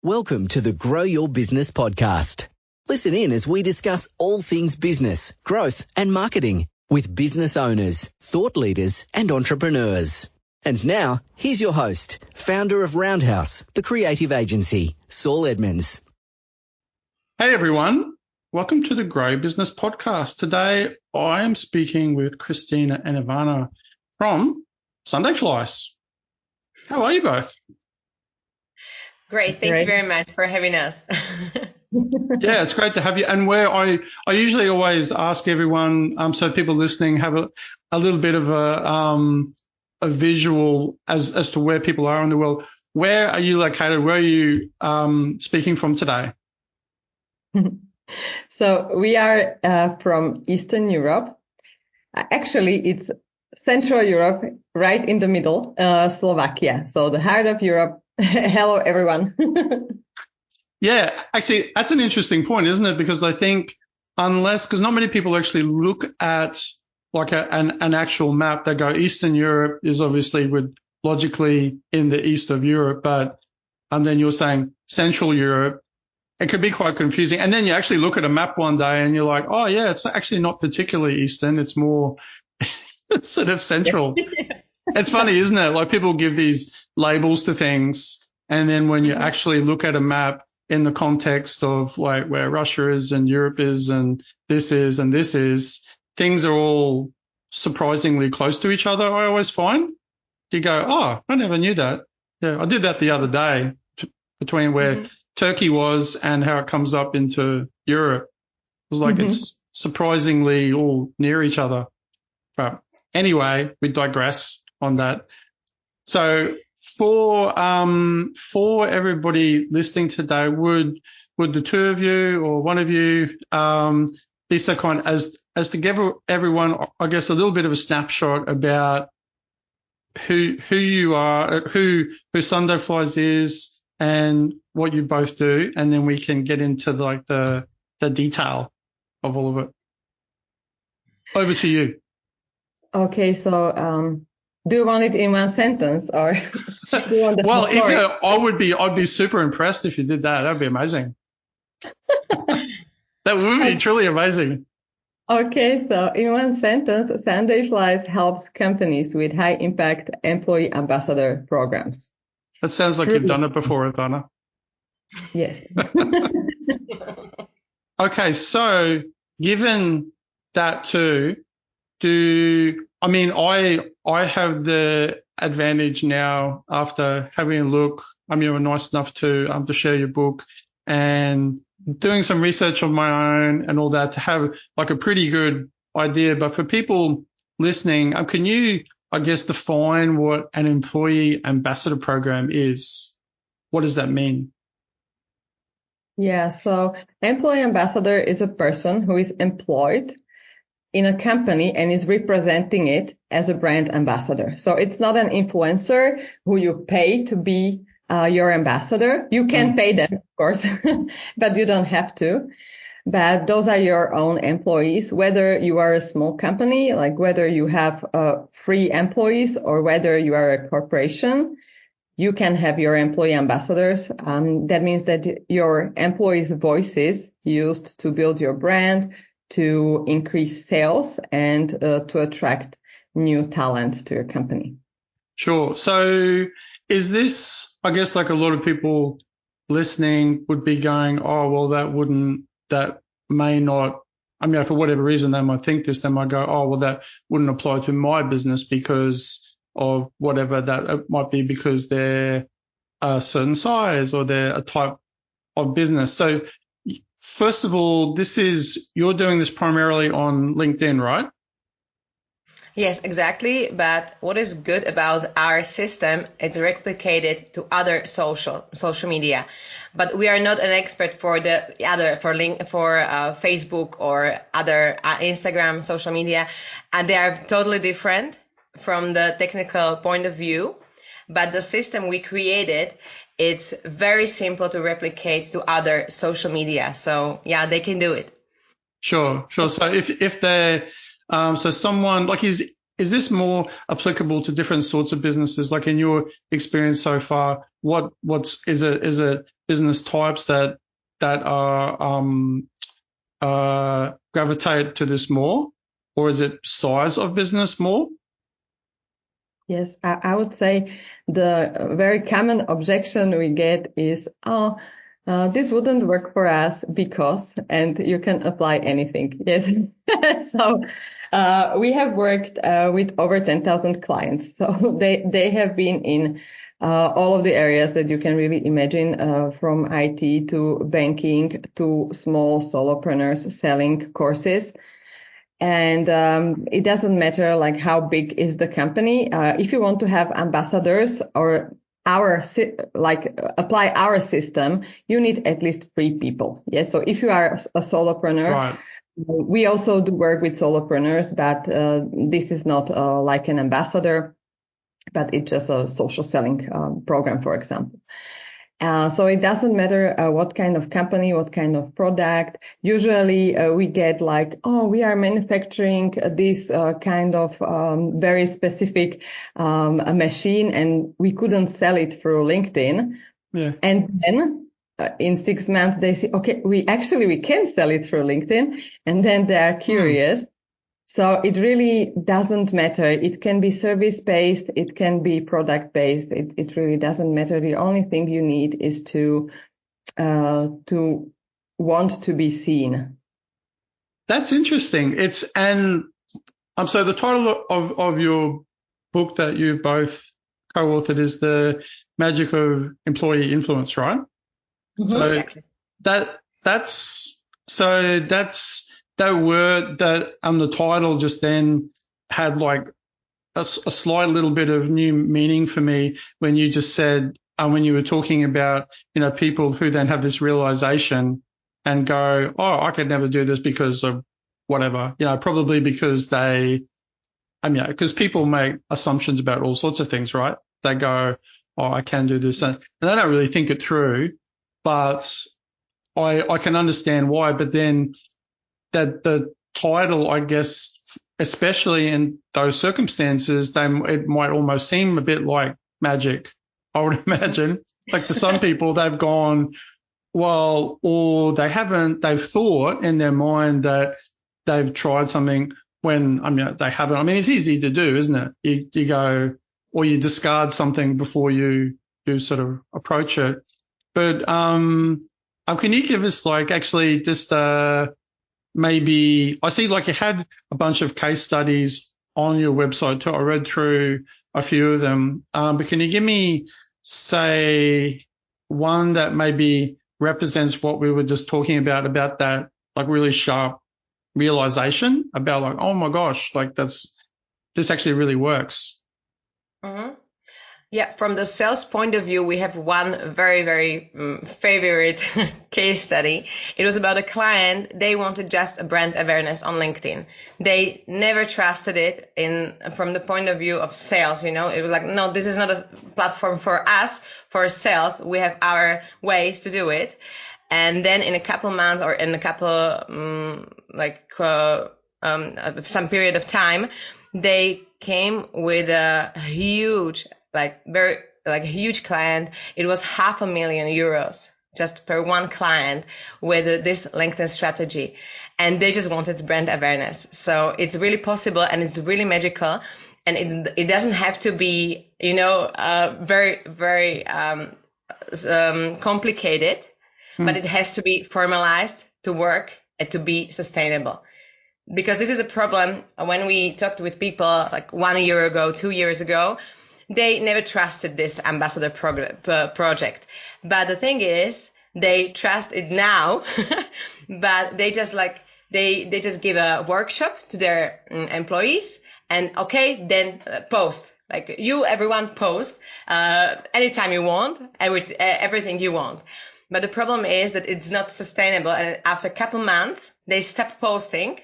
Welcome to the Grow Your Business podcast. Listen in as we discuss all things business, growth and marketing with business owners, thought leaders and entrepreneurs. And now, here's your host, founder of Roundhouse, the creative agency, Saul Edmonds. Hey everyone, welcome to the Grow Business podcast. Today I am speaking with Christina and Ivana from Sunday Flies. How are you both? Great. Thank you very much for having us. Yeah, it's great to have you. And where I usually always ask everyone, so people listening have a little bit of a visual as to where people are in the world. Where are you located? Where are you speaking from today? So we are from Eastern Europe. Actually, it's Central Europe, right in the middle, Slovakia. So the heart of Europe. Hello, everyone. Yeah, actually, that's an interesting point, isn't it? Because I think because not many people actually look at like an actual map. They go, Eastern Europe is obviously logically in the east of Europe, but then you're saying Central Europe. It could be quite confusing. And then you actually look at a map one day and you're like, oh yeah, it's actually not particularly Eastern. It's more sort of Central. It's funny, isn't it? Like people give these labels to things, and then when you actually look at a map in the context of like where Russia is and Europe is and this is, things are all surprisingly close to each other, I always find. You go, oh, I never knew that. Yeah, I did that the other day between where Turkey was and how it comes up into Europe. It was like it's surprisingly all near each other. But anyway, we digress on that. So for everybody listening today, would the two of you or one of you be so kind as to give everyone, I guess, a little bit of a snapshot about who you are, who Sunday Flies is, and what you both do, and then we can get into like the detail of all of it. Over to you. Okay, so do you want it in one sentence or do you want the Well, story? I'd be super impressed if you did that. That'd be amazing. That would be truly amazing. Okay, so in one sentence, Sunday Flies helps companies with high impact employee ambassador programs. That sounds like you've done it before, Ivana. Yes. Okay, so given that too, I have the advantage now after having a look. You were nice enough to share your book and doing some research on my own and all that to have like a pretty good idea. But for people listening, can you, I guess, define what an employee ambassador program is? What does that mean? Yeah, so employee ambassador is a person who is employed in a company and is representing it as a brand ambassador. So it's not an influencer who you pay to be your ambassador. You can pay them, of course, but you don't have to. But those are your own employees, whether you are a small company, like whether you have free employees or whether you are a corporation, you can have your employee ambassadors. That means that your employees' voices used to build your brand, to increase sales and to attract new talent to your company. Sure. So is this, I guess, like a lot of people listening would be going, oh, well, that may not, for whatever reason, they might think this, they might go, oh, well, that wouldn't apply to my business because of whatever that it might be because they're a certain size or they're a type of business. So first of all, you're doing this primarily on LinkedIn, right? Yes, exactly. But what is good about our system, it's replicated to other social media. But we are not an expert for Facebook or other Instagram social media, and they are totally different from the technical point of view. But the system we created, it's very simple to replicate to other social media. So yeah, they can do it. Sure. So if they're, so someone like, is is this more applicable to different sorts of businesses? Like in your experience so far, is it business types that are gravitate to this more, or is it size of business more? Yes, I would say the very common objection we get is, this wouldn't work for us because, and you can apply anything. Yes. So, we have worked, with over 10,000 clients. So they have been in, all of the areas that you can really imagine, from IT to banking to small solopreneurs selling courses. And it doesn't matter like how big is the company. If you want to have ambassadors or apply our system, you need at least 3 people. Yes. So if you are a solopreneur, Right. We also do work with solopreneurs, but this is not like an ambassador, but it's just a social selling program, for example. So it doesn't matter what kind of company, what kind of product. Usually we get like, we are manufacturing this kind of very specific a machine, and we couldn't sell it through LinkedIn. Yeah. And then in 6 months they say, okay, we can sell it through LinkedIn, and then they are curious. So it really doesn't matter. It can be service-based. It can be product-based. It really doesn't matter. The only thing you need is to want to be seen. That's interesting. So the title of your book that you've both co-authored is The Magic of Employee Influence, right? Mm-hmm. So exactly. That word that the title just then had like a slight little bit of new meaning for me when you just said, when you were talking about, people who then have this realization and go, I could never do this because of whatever, probably because because people make assumptions about all sorts of things, right? They go, I can do this. And they don't really think it through, but I can understand why. But then that the title, I guess, especially in those circumstances, it might almost seem a bit like magic, I would imagine. Like for some people, they've gone, or they've thought in their mind that they've tried something when, they haven't. I mean, it's easy to do, isn't it? You go, or you discard something before you sort of approach it. But, can you give us actually just, maybe I see you had a bunch of case studies on your website too. I read through a few of them. But can you give me, say, one that maybe represents what we were just talking about that really sharp realization about oh my gosh, this actually really works. Mm-hmm. Yeah, from the sales point of view, we have one very, very favorite case study. It was about a client. They wanted just a brand awareness on LinkedIn. They never trusted it from the point of view of sales. It was like, no, this is not a platform for us, for sales. We have our ways to do it. And then in a couple months or in a couple, some period of time, they came with a huge, huge client. It was €500,000 just per one client with this LinkedIn strategy. And they just wanted brand awareness. So it's really possible and it's really magical. And it doesn't have to be, very, very, complicated, but it has to be formalized to work and to be sustainable. Because this is a problem when we talked with people 1 year ago, 2 years ago, they never trusted this ambassador project. But the thing is, they trust it now, but they just they just give a workshop to their employees and then post. Everyone post, anytime you want, everything you want. But the problem is that it's not sustainable. And after a couple months, they stop posting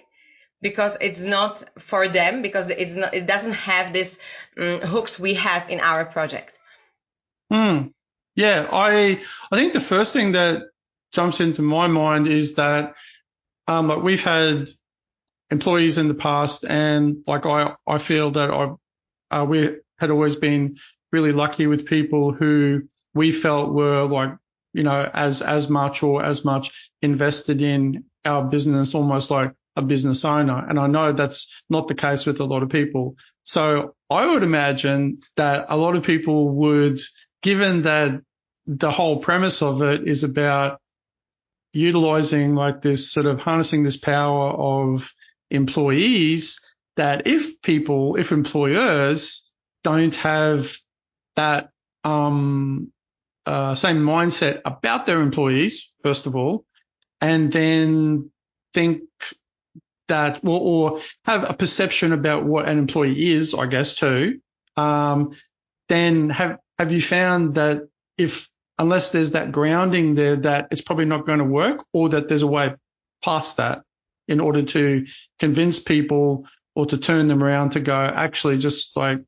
because it's not for them, because it doesn't have this hooks we have in our project. Yeah, I think the first thing that jumps into my mind is that we've had employees in the past, and like I feel that we had always been really lucky with people who we felt were like, you know, as much or as much invested in our business, almost like a business owner. And I know that's not the case with a lot of people. So I would imagine that a lot of people would, given that the whole premise of it is about utilizing like this sort of harnessing this power of employees, that if employers don't have that same mindset about their employees, first of all, and then think that, or have a perception about what an employee is, I guess, too, then have you found that unless there's that grounding there, that it's probably not going to work, or that there's a way past that in order to convince people or to turn them around to go, actually just like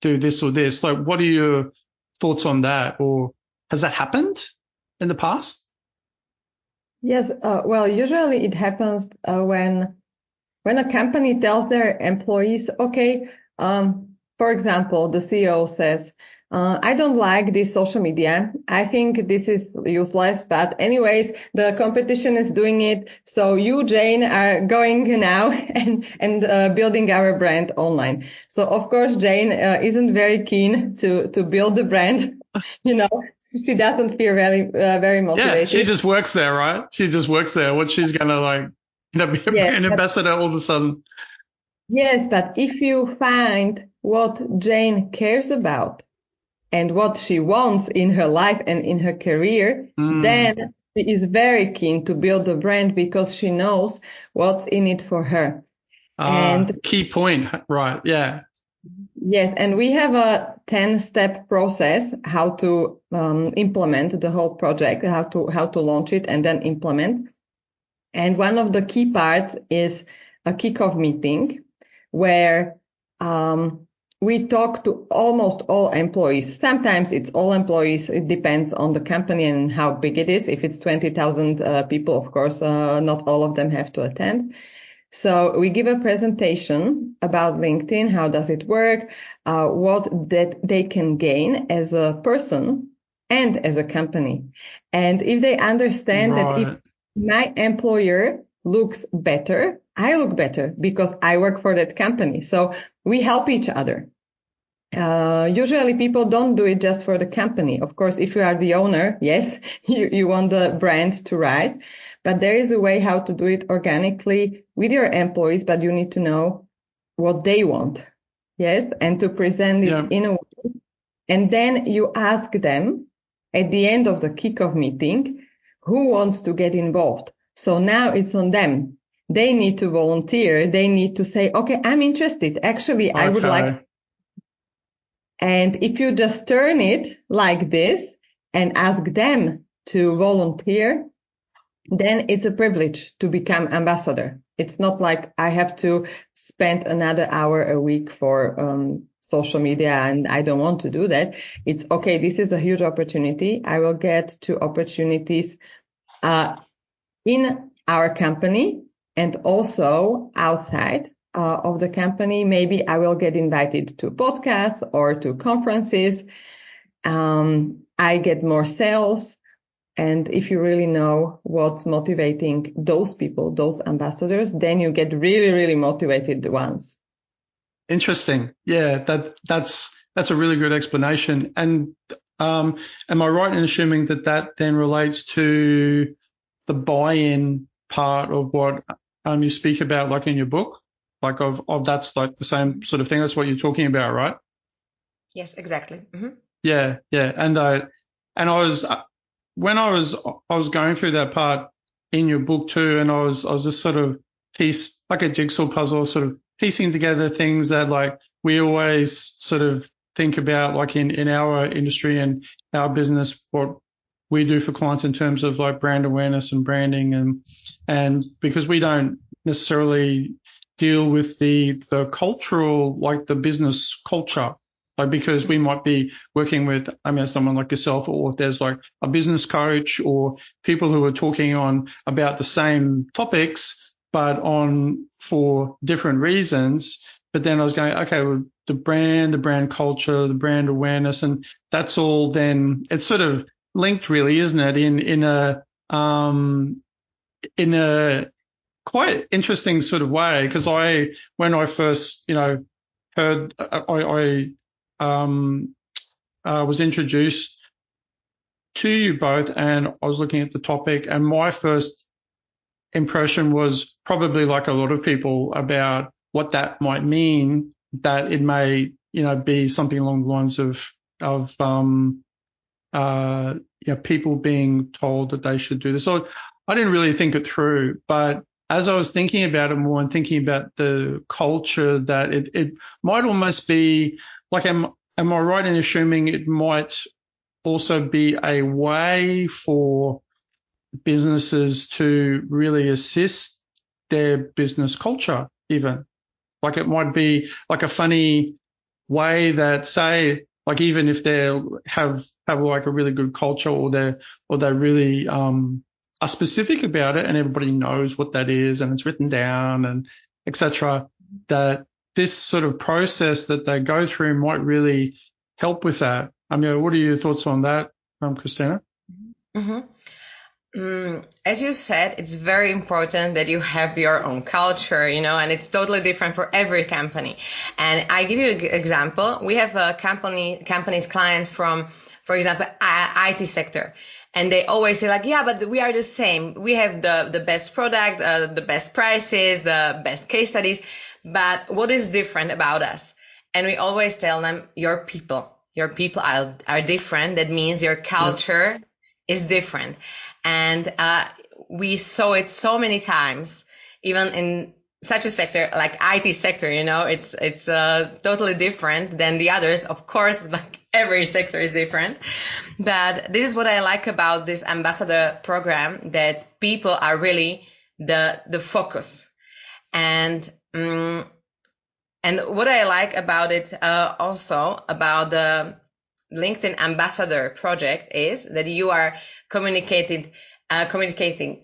do this or this? Like, what are your thoughts on that? Or has that happened in the past? Yes, well, usually it happens when a company tells their employees, okay, for example, the CEO says, I don't like this social media. I think this is useless, but anyways, the competition is doing it. So you, Jane, are going now and building our brand online. So of course, Jane isn't very keen to build the brand. You know, she doesn't feel very motivated. Yeah, she just works there, right? She just works there. What she's going to like, you know, be a brand ambassador all of a sudden. Yes, but if you find what Jane cares about and what she wants in her life and in her career, then she is very keen to build a brand because she knows what's in it for her. And key point, right? Yeah. Yes, and we have a 10-step process how to implement the whole project, how to launch it and then implement. And one of the key parts is a kickoff meeting where we talk to almost all employees. Sometimes it's all employees. It depends on the company and how big it is. If it's 20,000 people, of course, not all of them have to attend. So we give a presentation about LinkedIn. How does it work? What that they can gain as a person and as a company. And if they understand that if my employer looks better, I look better because I work for that company. So we help each other. Usually people don't do it just for the company. Of course, if you are the owner, yes, you want the brand to rise, but there is a way how to do it organically with your employees, but you need to know what they want. Yes. And to present it in a way. And then you ask them at the end of the kickoff meeting, who wants to get involved? So now it's on them. They need to volunteer. They need to say, okay, I'm interested. Actually, I would like. And if you just turn it like this and ask them to volunteer, then it's a privilege to become ambassador. It's not like I have to spend another hour a week for social media and I don't want to do that. It's okay. This is a huge opportunity. I will get to opportunities in our company and also outside of the company. Maybe I will get invited to podcasts or to conferences. I get more sales. And if you really know what's motivating those people, those ambassadors, then you get really, really motivated ones. Interesting. Yeah, that's a really good explanation. And am I right in assuming that then relates to the buy-in part of what you speak about, like in your book, like of that's like the same sort of thing? That's what you're talking about, right? Yes, exactly. Mm-hmm. Yeah. And I was when I was going through that part in your book too, and I was just sort of like a jigsaw puzzle, sort of piecing together things that like we always sort of think about, like in our industry and our business, what we do for clients in terms of like brand awareness and branding, and because we don't necessarily deal with the cultural, like the business culture. Like, because we might be working with, someone like yourself, or if there's like a business coach or people who are talking on about the same topics, but for different reasons. But then I was going, okay, well, the brand culture, the brand awareness, and that's all then it's sort of linked really, isn't it? In a quite interesting sort of way, because when I first, heard, I was introduced to you both, and I was looking at the topic, and my first impression was probably like a lot of people about what that might mean, that it may, be something along the lines of people being told that they should do this. So I didn't really think it through, but as I was thinking about it more and thinking about the culture, that it might almost be like, am I right in assuming it might also be a way for businesses to really assist their business culture even? Like it might be like a funny way that, say, like even if they have like a really good culture, or they really are specific about it and everybody knows what that is and it's written down and etc., that this sort of process that they go through might really help with that. I mean, what are your thoughts on that, Christina? Mm-hmm. As you said, it's very important that you have your own culture, and it's totally different for every company. And I give you an example. We have companies, clients from, for example, IT sector. And they always say like, yeah, but we are the same. We have the best product, the best prices, the best case studies. But what is different about us? And we always tell them, your people are different. That means your culture is different. And we saw it so many times, even in such a sector like IT sector, it's totally different than the others. Of course, like every sector is different. But this is what I like about this ambassador program, that people are really the focus. And what I like about it also about the LinkedIn Ambassador project is that you are communicating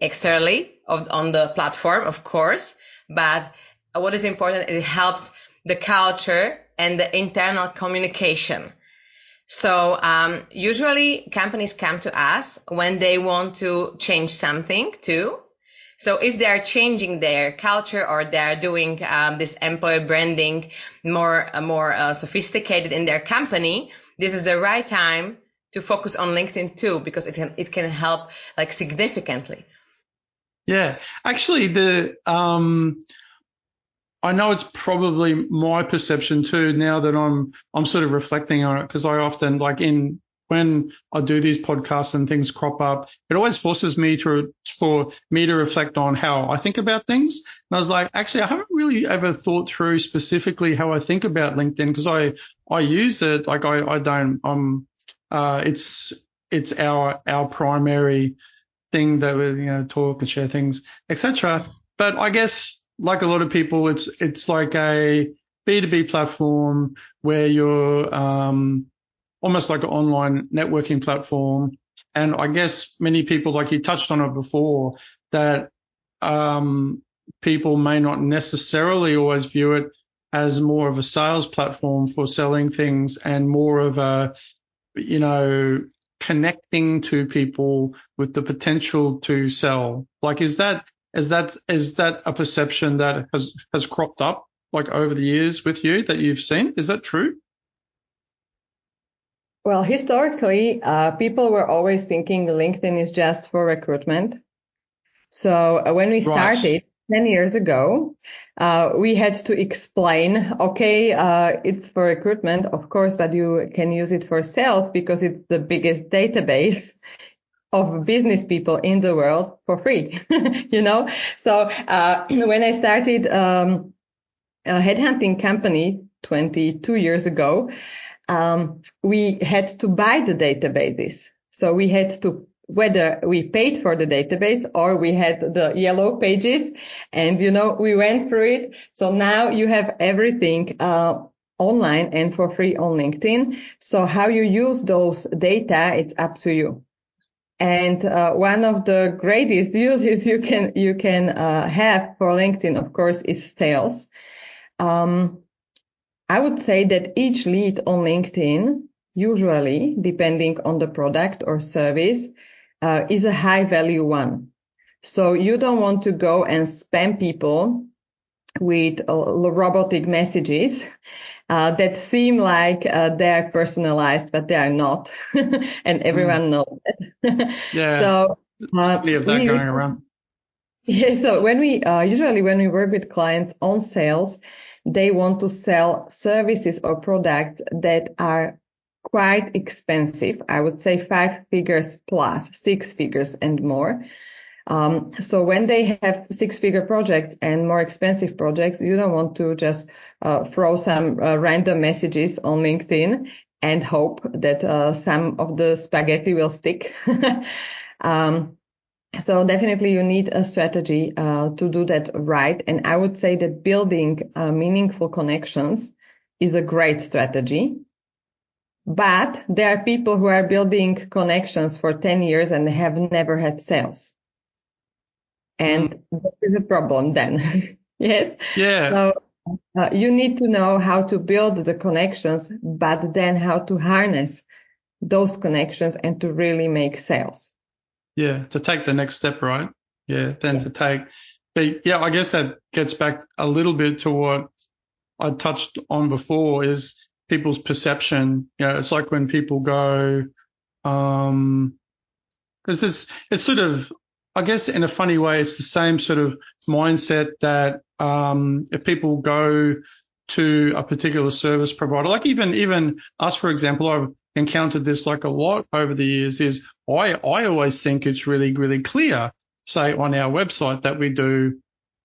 externally on the platform, of course, but what is important, it helps the culture and the internal communication. So usually companies come to us when they want to change something too. So if they are changing their culture, or they are doing this employer branding more sophisticated in their company, this is the right time to focus on LinkedIn too, because it can help like significantly. Yeah, actually, I know it's probably my perception too, now that I'm sort of reflecting on it, because I often, like when I do these podcasts and things crop up, it always forces me to reflect on how I think about things. And I was like, actually, I haven't really ever thought through specifically how I think about LinkedIn, because I use it, like I don't, it's our primary thing that we, talk and share things, etc. But I guess, like a lot of people, it's like a B2B platform where you're almost like an online networking platform. And I guess many people, like you touched on it before, that people may not necessarily always view it as more of a sales platform for selling things, and more of a, connecting to people with the potential to sell. Like, is that a perception that has cropped up like over the years with you, that you've seen? Is that true? Well, historically, people were always thinking LinkedIn is just for recruitment. So when we started 10 years ago, we had to explain, okay, it's for recruitment, of course, but you can use it for sales because it's the biggest database of business people in the world for free, So when I started a headhunting company 22 years ago, we had to buy the databases. So we had to, whether we paid for the database or we had the yellow pages, and, we went through it. So now you have everything online and for free on LinkedIn. So how you use those data, it's up to you. And one of the greatest uses you can have for LinkedIn, of course, is sales. I would say that each lead on LinkedIn, usually, depending on the product or service, is a high value one. So you don't want to go and spam people with robotic messages that seem like they're personalized, but they are not. And everyone knows that. Yeah. So plenty of that going around. Yeah. So when we usually when we work with clients on sales, they want to sell services or products that are quite expensive. I would say 5 figures plus, 6 figures and more. So when they have 6-figure projects and more expensive projects, you don't want to just throw some random messages on LinkedIn and hope that some of the spaghetti will stick. So definitely you need a strategy to do that right. And I would say that building meaningful connections is a great strategy. But there are people who are building connections for 10 years and have never had sales. And that is a problem then. Yes. Yeah. So you need to know how to build the connections, but then how to harness those connections and to really make sales. Yeah. To take the next step, right? Yeah. Then to take, but yeah, I guess that gets back a little bit to what I touched on before is people's perception. You know, it's like when people go, because it's sort of, I guess in a funny way, it's the same sort of mindset that if people go to a particular service provider, like even us, for example, I've encountered this like a lot over the years, is I always think it's really, really clear, say on our website, that we do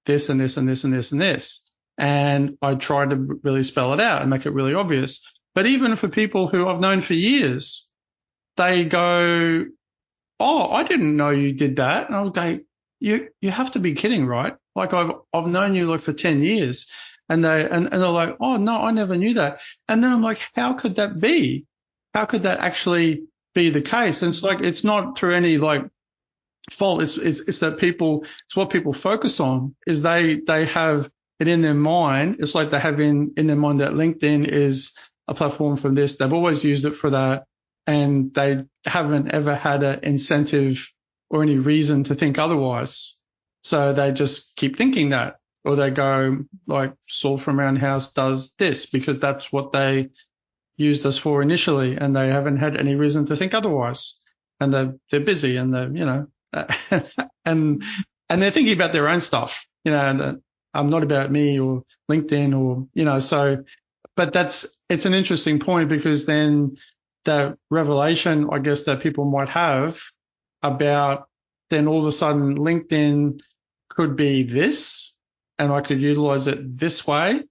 this and this and this and this and this. And I try to really spell it out and make it really obvious. But even for people who I've known for years, they go, oh, I didn't know you did that. And I'll go, you have to be kidding, right? Like I've known you like for 10 years. And they're like, oh no, I never knew that. And then I'm like, how could that be? How could that actually be the case? And it's like, it's not through any like fault. It's that it's what people focus on is they have it in their mind. It's like they have in their mind that LinkedIn is a platform for this. They've always used it for that. And they haven't ever had an incentive or any reason to think otherwise. So they just keep thinking that, or they go like Saul from Roundhouse does this because that's what they used us for initially, and they haven't had any reason to think otherwise. And they're busy, and they're, you know, and they're thinking about their own stuff, you know, and not about me or LinkedIn or, you know, so, but it's an interesting point because then the revelation, I guess, that people might have about then all of a sudden LinkedIn could be this and I could utilize it this way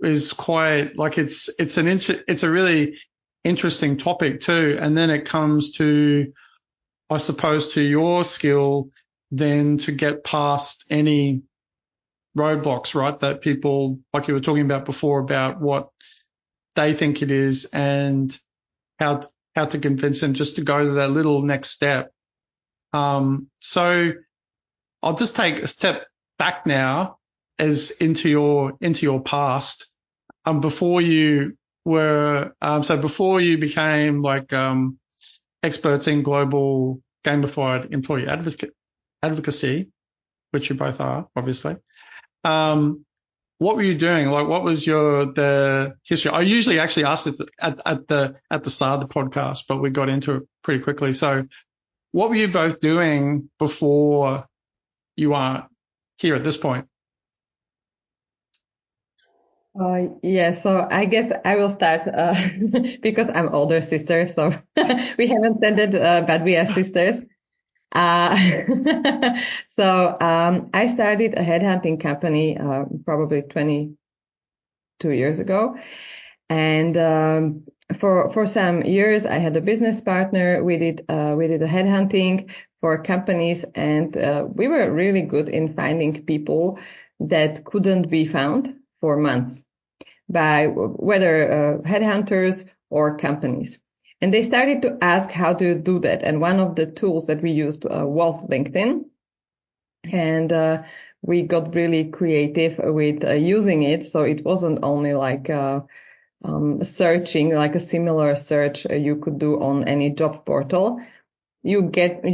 is quite like it's a really interesting topic too. And then it comes to, I suppose, to your skill then to get past any roadblocks, right? That people, like you were talking about before, about what they think it is and how to convince them just to go to that little next step. So I'll just take a step back now as into your past. Before you were, before you became like, experts in global gamified employee advocacy, which you both are, obviously. What were you doing? Like, what was the history? I usually actually ask it at the start of the podcast, but we got into it pretty quickly. So what were you both doing before you are here at this point? Yeah, so I guess I will start because I'm older sister, so we haven't said it, but we are sisters. So I started a headhunting company probably 22 years ago, and for some years I had a business partner. We did a headhunting for companies, and we were really good in finding people that couldn't be found for months by whether headhunters or companies. And they started to ask how to do that. And one of the tools that we used was LinkedIn. And we got really creative with using it. So it wasn't only like searching, like a similar search you could do on any job portal. You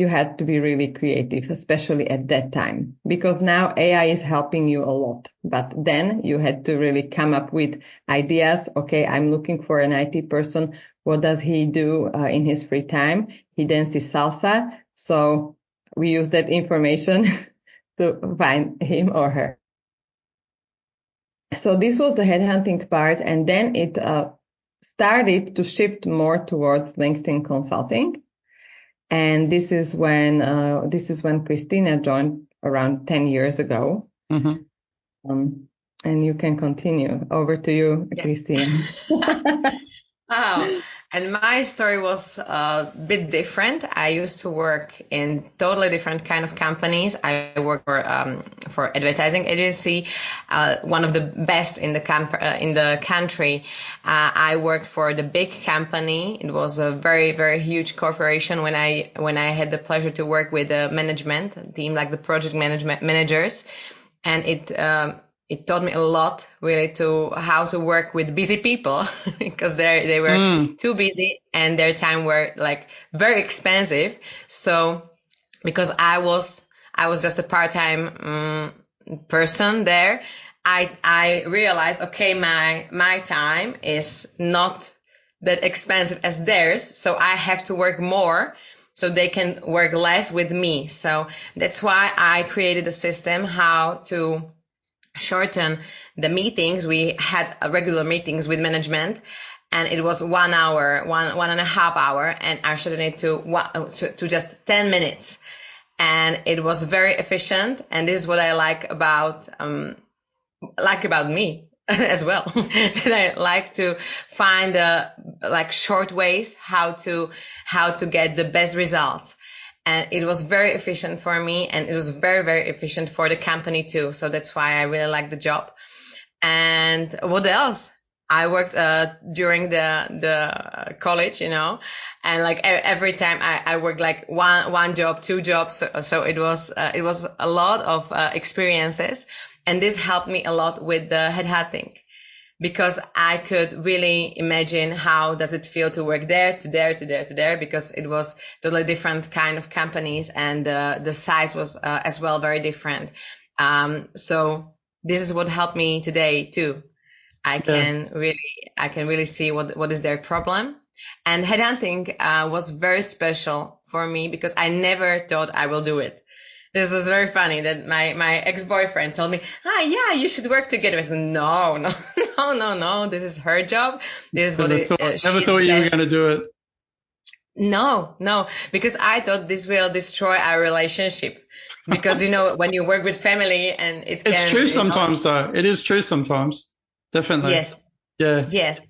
had to be really creative, especially at that time, because now AI is helping you a lot. But then you had to really come up with ideas. Okay, I'm looking for an IT person. What does he do in his free time? He dances salsa. So we use that information to find him or her. So this was the headhunting part. And then it started to shift more towards LinkedIn consulting. And this is when Christina joined around 10 years ago. Mm-hmm. And you can continue. Over to you, yeah. Christina. Oh, and my story was a bit different. I used to work in totally different kind of companies. I worked for advertising agency, one of the best in the country. I worked for the big company. It was a very, very huge corporation when I had the pleasure to work with the management team, like the project managers, and it taught me a lot, really, to how to work with busy people because they were too busy and their time were like very expensive. So because I was just a part-time person there, I realized, okay, my time is not that expensive as theirs, so I have to work more so they can work less with me. So that's why I created a system how to shorten the meetings. We had regular meetings with management, and it was 1 hour, one and a half hour, and I shortened it to just 10 minutes. And it was very efficient. And this is what I like about me as well. And I like to find short ways how to get the best results. And it was very efficient for me, and it was very, very efficient for the company too. So that's why I really like the job. And what else? I worked during the college, and like every time I worked like one job, 2 jobs. So it was a lot of experiences, and this helped me a lot with the headhunting, because I could really imagine how does it feel to work there, to there, because it was totally different kind of companies, and the size was as well very different. So this is what helped me today too. I can really see what is their problem. And headhunting was very special for me because I never thought I will do it. This was very funny that my ex-boyfriend told me, yeah, you should work together. I said, no, this is her job. This is never thought you were going to do it. No, because I thought this will destroy our relationship. Because, when you work with family and it's true sometimes though. It is true sometimes. Definitely. Yes. Yeah. Yes.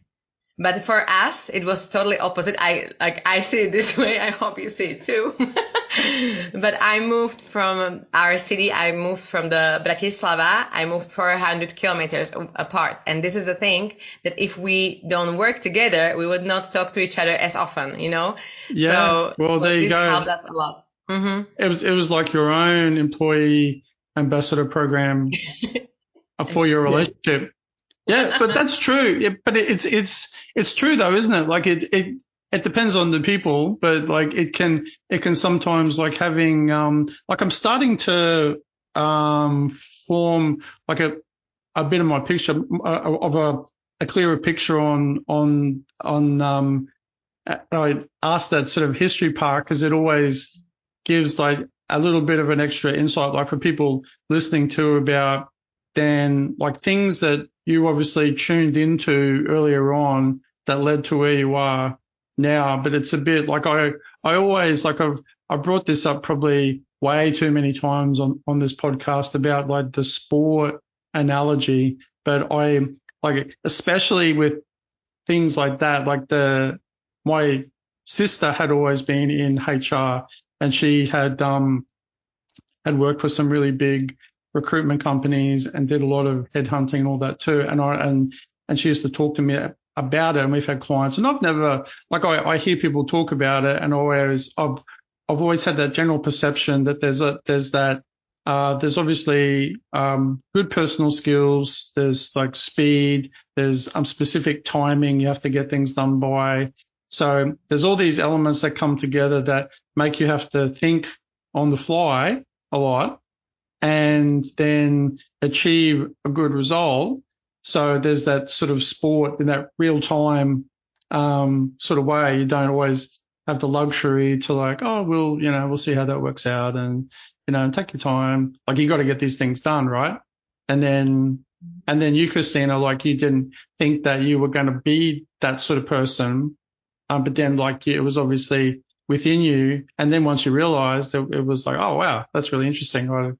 But for us, it was totally opposite. I see it this way. I hope you see it too. But I moved from our city. I moved from the Bratislava. I moved 400 kilometers apart. And this is the thing, that if we don't work together, we would not talk to each other as often, Yeah. So, well, there you go. This helped us a lot. Mm-hmm. It was like your own employee ambassador program for your relationship. Yeah, but that's true. Yeah, but it's true though, isn't it? Like it depends on the people, but like it can sometimes, like having like I'm starting to form like a bit of my picture of a clearer picture on I asked that sort of history part because it always gives like a little bit of an extra insight, like for people listening to about then like things that you obviously tuned into earlier on that led to where you are now. But it's a bit like I always, like I've brought this up probably way too many times on this podcast about like the sport analogy, but I like, especially with things like that, like my sister had always been in HR, and she had worked for some really big recruitment companies and did a lot of headhunting and all that too. And she used to talk to me about it, and we've had clients, and I've never, like, I hear people talk about it, and I've always had that general perception that there's obviously good personal skills, there's like speed, there's specific timing you have to get things done by. So there's all these elements that come together that make you have to think on the fly a lot and then achieve a good result. So there's that sort of sport in that real time sort of way. You don't always have the luxury to like, oh, we'll see how that works out, and take your time. Like, you got to get these things done, right? And then you, Christina, like, you didn't think that you were going to be that sort of person, but then like it was obviously within you. And then once you realized it was like, oh wow, that's really interesting, or,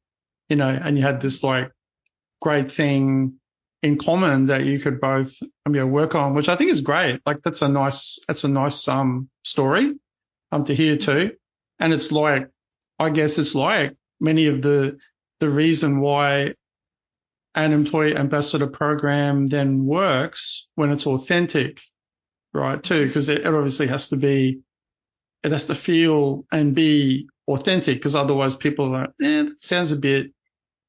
and you had this like great thing in common that you could both work on, which I think is great. Like, that's a nice story to hear too. And it's like, I guess it's like many of the reason why an employee ambassador program then works when it's authentic, right? Too, because it obviously has to feel and be authentic, because otherwise people are like, that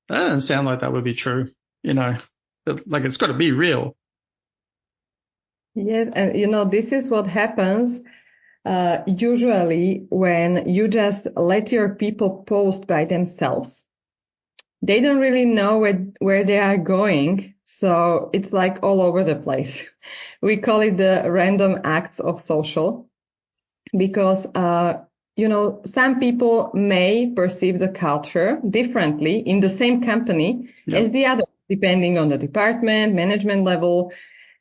doesn't sound like that would be true, like it's got to be real. Yes, and this is what happens usually when you just let your people post by themselves. They don't really know where they are going, so it's like all over the place. We call it the random acts of social, because some people may perceive the culture differently in the same company as the other, depending on the department, management level.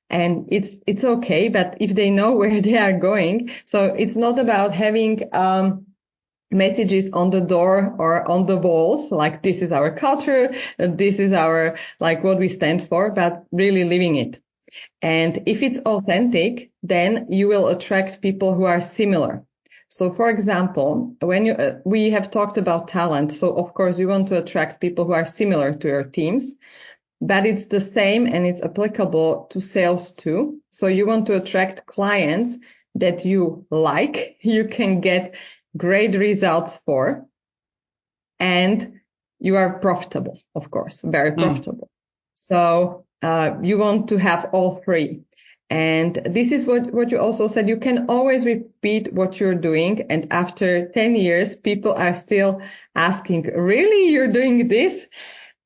And it's okay, but if they know where they are going, so it's not about having messages on the door or on the walls, like this is our culture, this is our, like, what we stand for, but really living it. And if it's authentic, then you will attract people who are similar. So for example, when we have talked about talent, so of course you want to attract people who are similar to your teams. But it's the same and it's applicable to sales too. So you want to attract clients that you like, you can get great results for, and you are profitable, of course, very profitable. So you want to have all three. And this is what you also said. You can always repeat what you're doing. And after 10 years, people are still asking, really, you're doing this?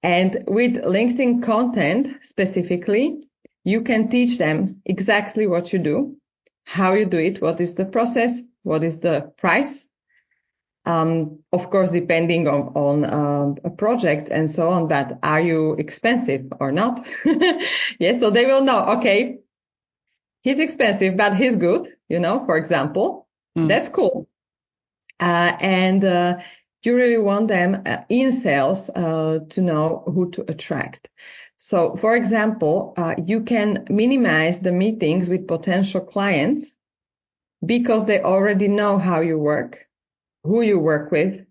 And with LinkedIn content specifically, you can teach them exactly what you do, how you do it, what is the process, what is the price. Of course, depending on a project and so on, but are you expensive or not? Yes, so they will know, okay, he's expensive, but he's good, for example. That's cool. And you really want them in sales to know who to attract. So, for example, you can minimize the meetings with potential clients because they already know how you work, who you work with,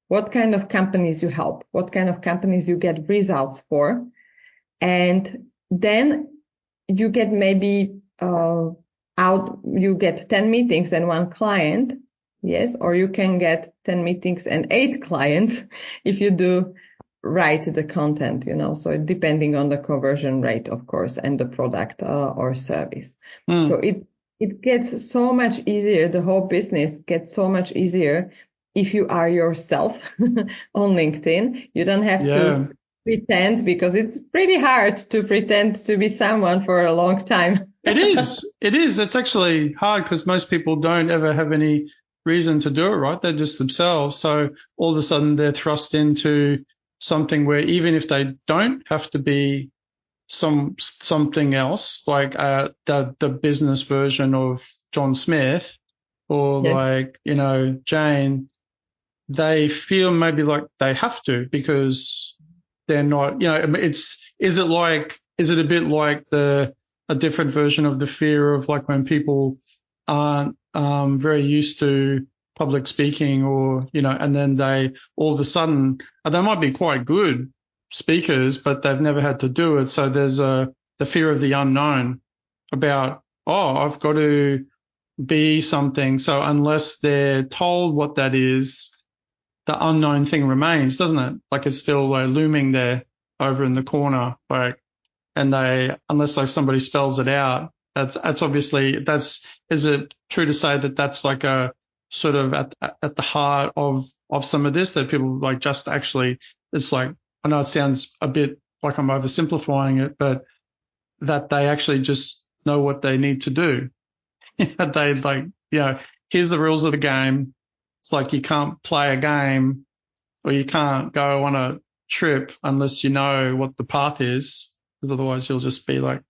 what kind of companies you help, what kind of companies you get results for. And then you get maybe you get 10 meetings and 1 client. Yes, or you can get 10 meetings and 8 clients if you do write the content, so depending on the conversion rate, of course, and the product or service. So it gets so much easier. The whole business gets so much easier if you are yourself on LinkedIn. You don't have to pretend, because it's pretty hard to pretend to be someone for a long time. It is. It's actually hard because most people don't ever have any reason to do it, right? They're just themselves. So all of a sudden they're thrust into something where even if they don't have to be something else, like the business version of John Smith or like, Jane, they feel maybe like they have to because they're not, is it a bit like a different version of the fear of like when people aren't very used to public speaking or, and then they all of a sudden, they might be quite good speakers, but they've never had to do it. So there's the fear of the unknown. about, oh, I've got to be something. So unless they're told what that is, the unknown thing remains, doesn't it? Like it's still looming there over in the corner. Like, and unless like somebody spells it out, that's obviously, is it true to say that that's like a sort of at the heart of some of this, that people like just actually, it's like, I know it sounds a bit like I'm oversimplifying it, but that they actually just know what they need to do. They like, here's the rules of the game. It's like you can't play a game or you can't go on a trip unless you know what the path is, because otherwise you'll just be like,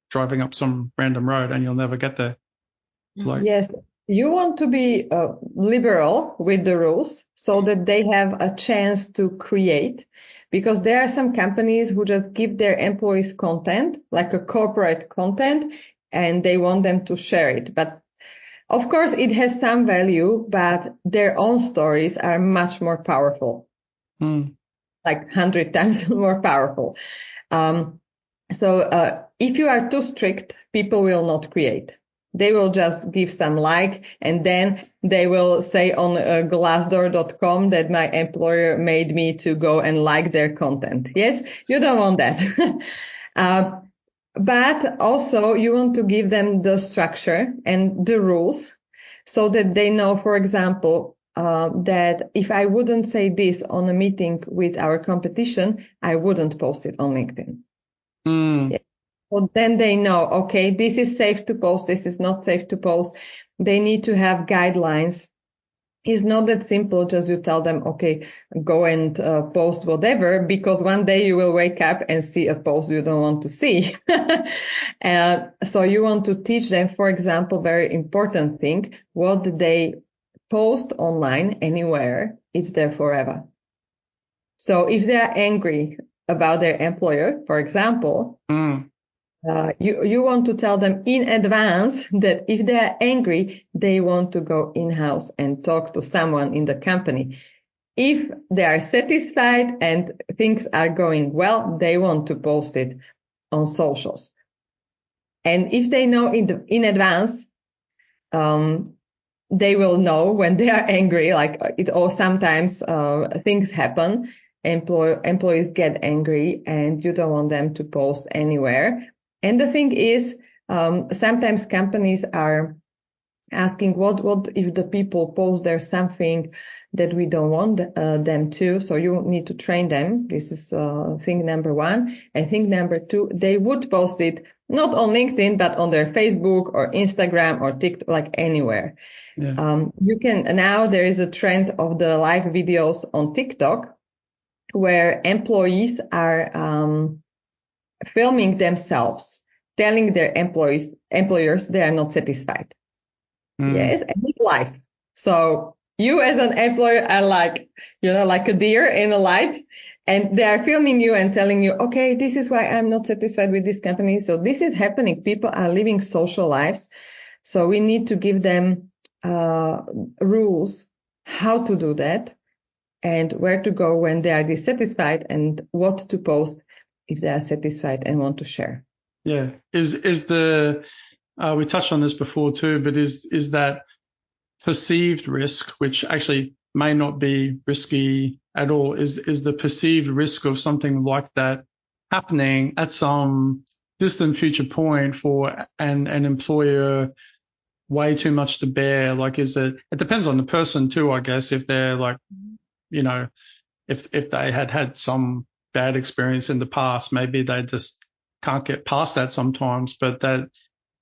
driving up some random road and you'll never get there. Like, yes, you want to be liberal with the rules so that they have a chance to create, because there are some companies who just give their employees content, like a corporate content, and they want them to share it. But of course, it has some value, but their own stories are much more powerful, like 100 times more powerful. So if you are too strict, people will not create. They will just give some like, and then they will say on glassdoor.com that my employer made me to go and like their content. Yes, you don't want that. But also you want to give them the structure and the rules so that they know, for example, that if I wouldn't say this on a meeting with our competition, I wouldn't post it on LinkedIn. Yeah. So then they know, okay, this is safe to post, this is not safe to post. They need to have guidelines. It's not that simple, just you tell them, okay, go and post whatever, because one day you will wake up and see a post you don't want to see. So you want to teach them, for example, very important thing, what they post online anywhere, it's there forever. So if they are angry about their employer, for example, you want to tell them in advance that if they are angry, they want to go in-house and talk to someone in the company. If they are satisfied and things are going well, they want to post it on socials. And if they know in advance, they will know when they are angry, like it, or sometimes things happen. Employees get angry and you don't want them to post anywhere. And the thing is, sometimes companies are asking, what if the people post there something that we don't want them to? So you need to train them. This is thing number one. And thing number two, they would post it not on LinkedIn, but on their Facebook or Instagram or TikTok, like anywhere. Yeah. Now there is a trend of the live videos on TikTok where employees are filming themselves, telling their employers they are not satisfied. Yes, and it's live. So you as an employer are like, like a deer in the light, and they are filming you and telling you, okay, this is why I'm not satisfied with this company. So this is happening. People are living social lives. So we need to give them rules how to do that and where to go when they are dissatisfied and what to post if they are satisfied and want to share. Yeah. Is the, we touched on this before too, but is that perceived risk, which actually may not be risky at all, is the perceived risk of something like that happening at some distant future point for an employer way too much to bear? Like, it depends on the person too, I guess, if they're like, if they had some bad experience in the past, maybe they just can't get past that sometimes. But am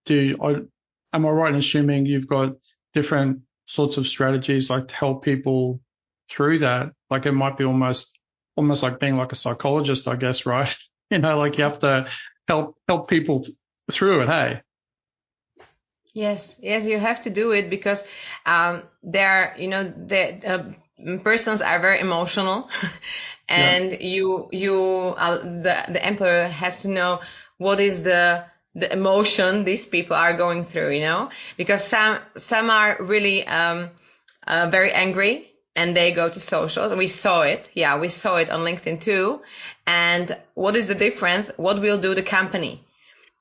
I right in assuming you've got different sorts of strategies like to help people through that? Like it might be almost like being like a psychologist, I guess, right? Like you have to help people through it. Hey. Yes, you have to do it because the persons are very emotional, and the employer has to know what is the emotion these people are going through, because some are really very angry and they go to socials. We saw it. Yeah, we saw it on LinkedIn too. And what is the difference? What will do the company?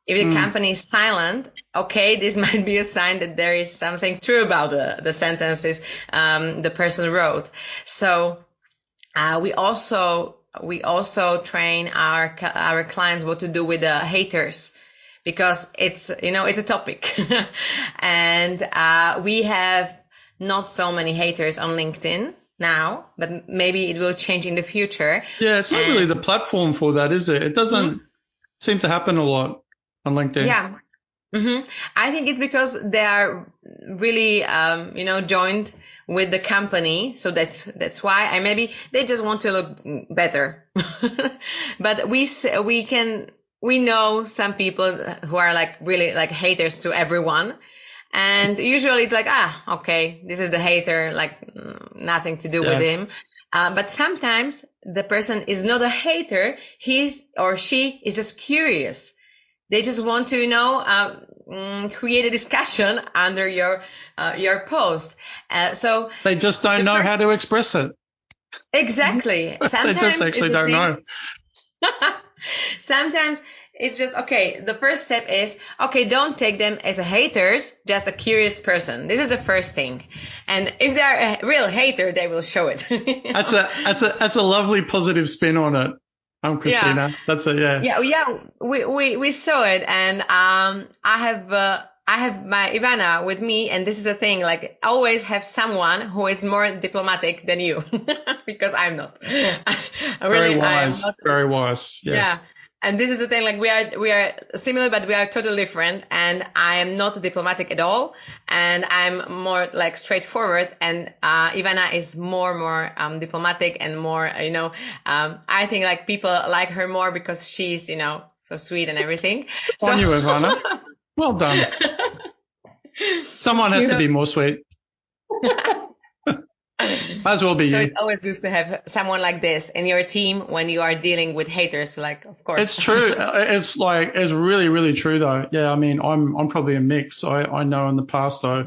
If the company is silent, okay, this might be a sign that there is something true about the sentences the person wrote. So we also train our clients what to do with the haters, because it's a topic. And we have not so many haters on LinkedIn now, but maybe it will change in the future. Yeah, it's not really the platform for that, is it? It doesn't seem to happen a lot on LinkedIn. Yeah. I think it's because they are really, joined with the company. So that's why. And maybe they just want to look better. But we know some people who are like really like haters to everyone. And usually it's like, okay, this is the hater, like nothing to do with him. But sometimes the person is not a hater. He or she is just curious. They just want to, create a discussion under your post. So they just don't know how to express it. Exactly. They just actually don't know. Sometimes it's just, okay, the first step is, okay, don't take them as a haters, just a curious person. This is the first thing. And if they're a real hater, they will show it. That's a lovely positive spin on it. Christina. Yeah. That's it. Yeah. Yeah. We saw it. And, I have my Ivana with me, and this is the thing, like always have someone who is more diplomatic than you, because I'm not. Very wise. Very wise. Yes. Yeah. And this is the thing, like we are similar, but we are totally different. And I am not diplomatic at all. And I'm more like straightforward. And, Ivana is more diplomatic and more, I think like people like her more because she's, so sweet and everything. On you, Ivana. Well done. Someone has to be more sweet. Might as well be you. So it's always good to have someone like this in your team when you are dealing with haters, like, of course. It's true. It's really, really true though. Yeah. I mean, I'm probably a mix. I know in the past I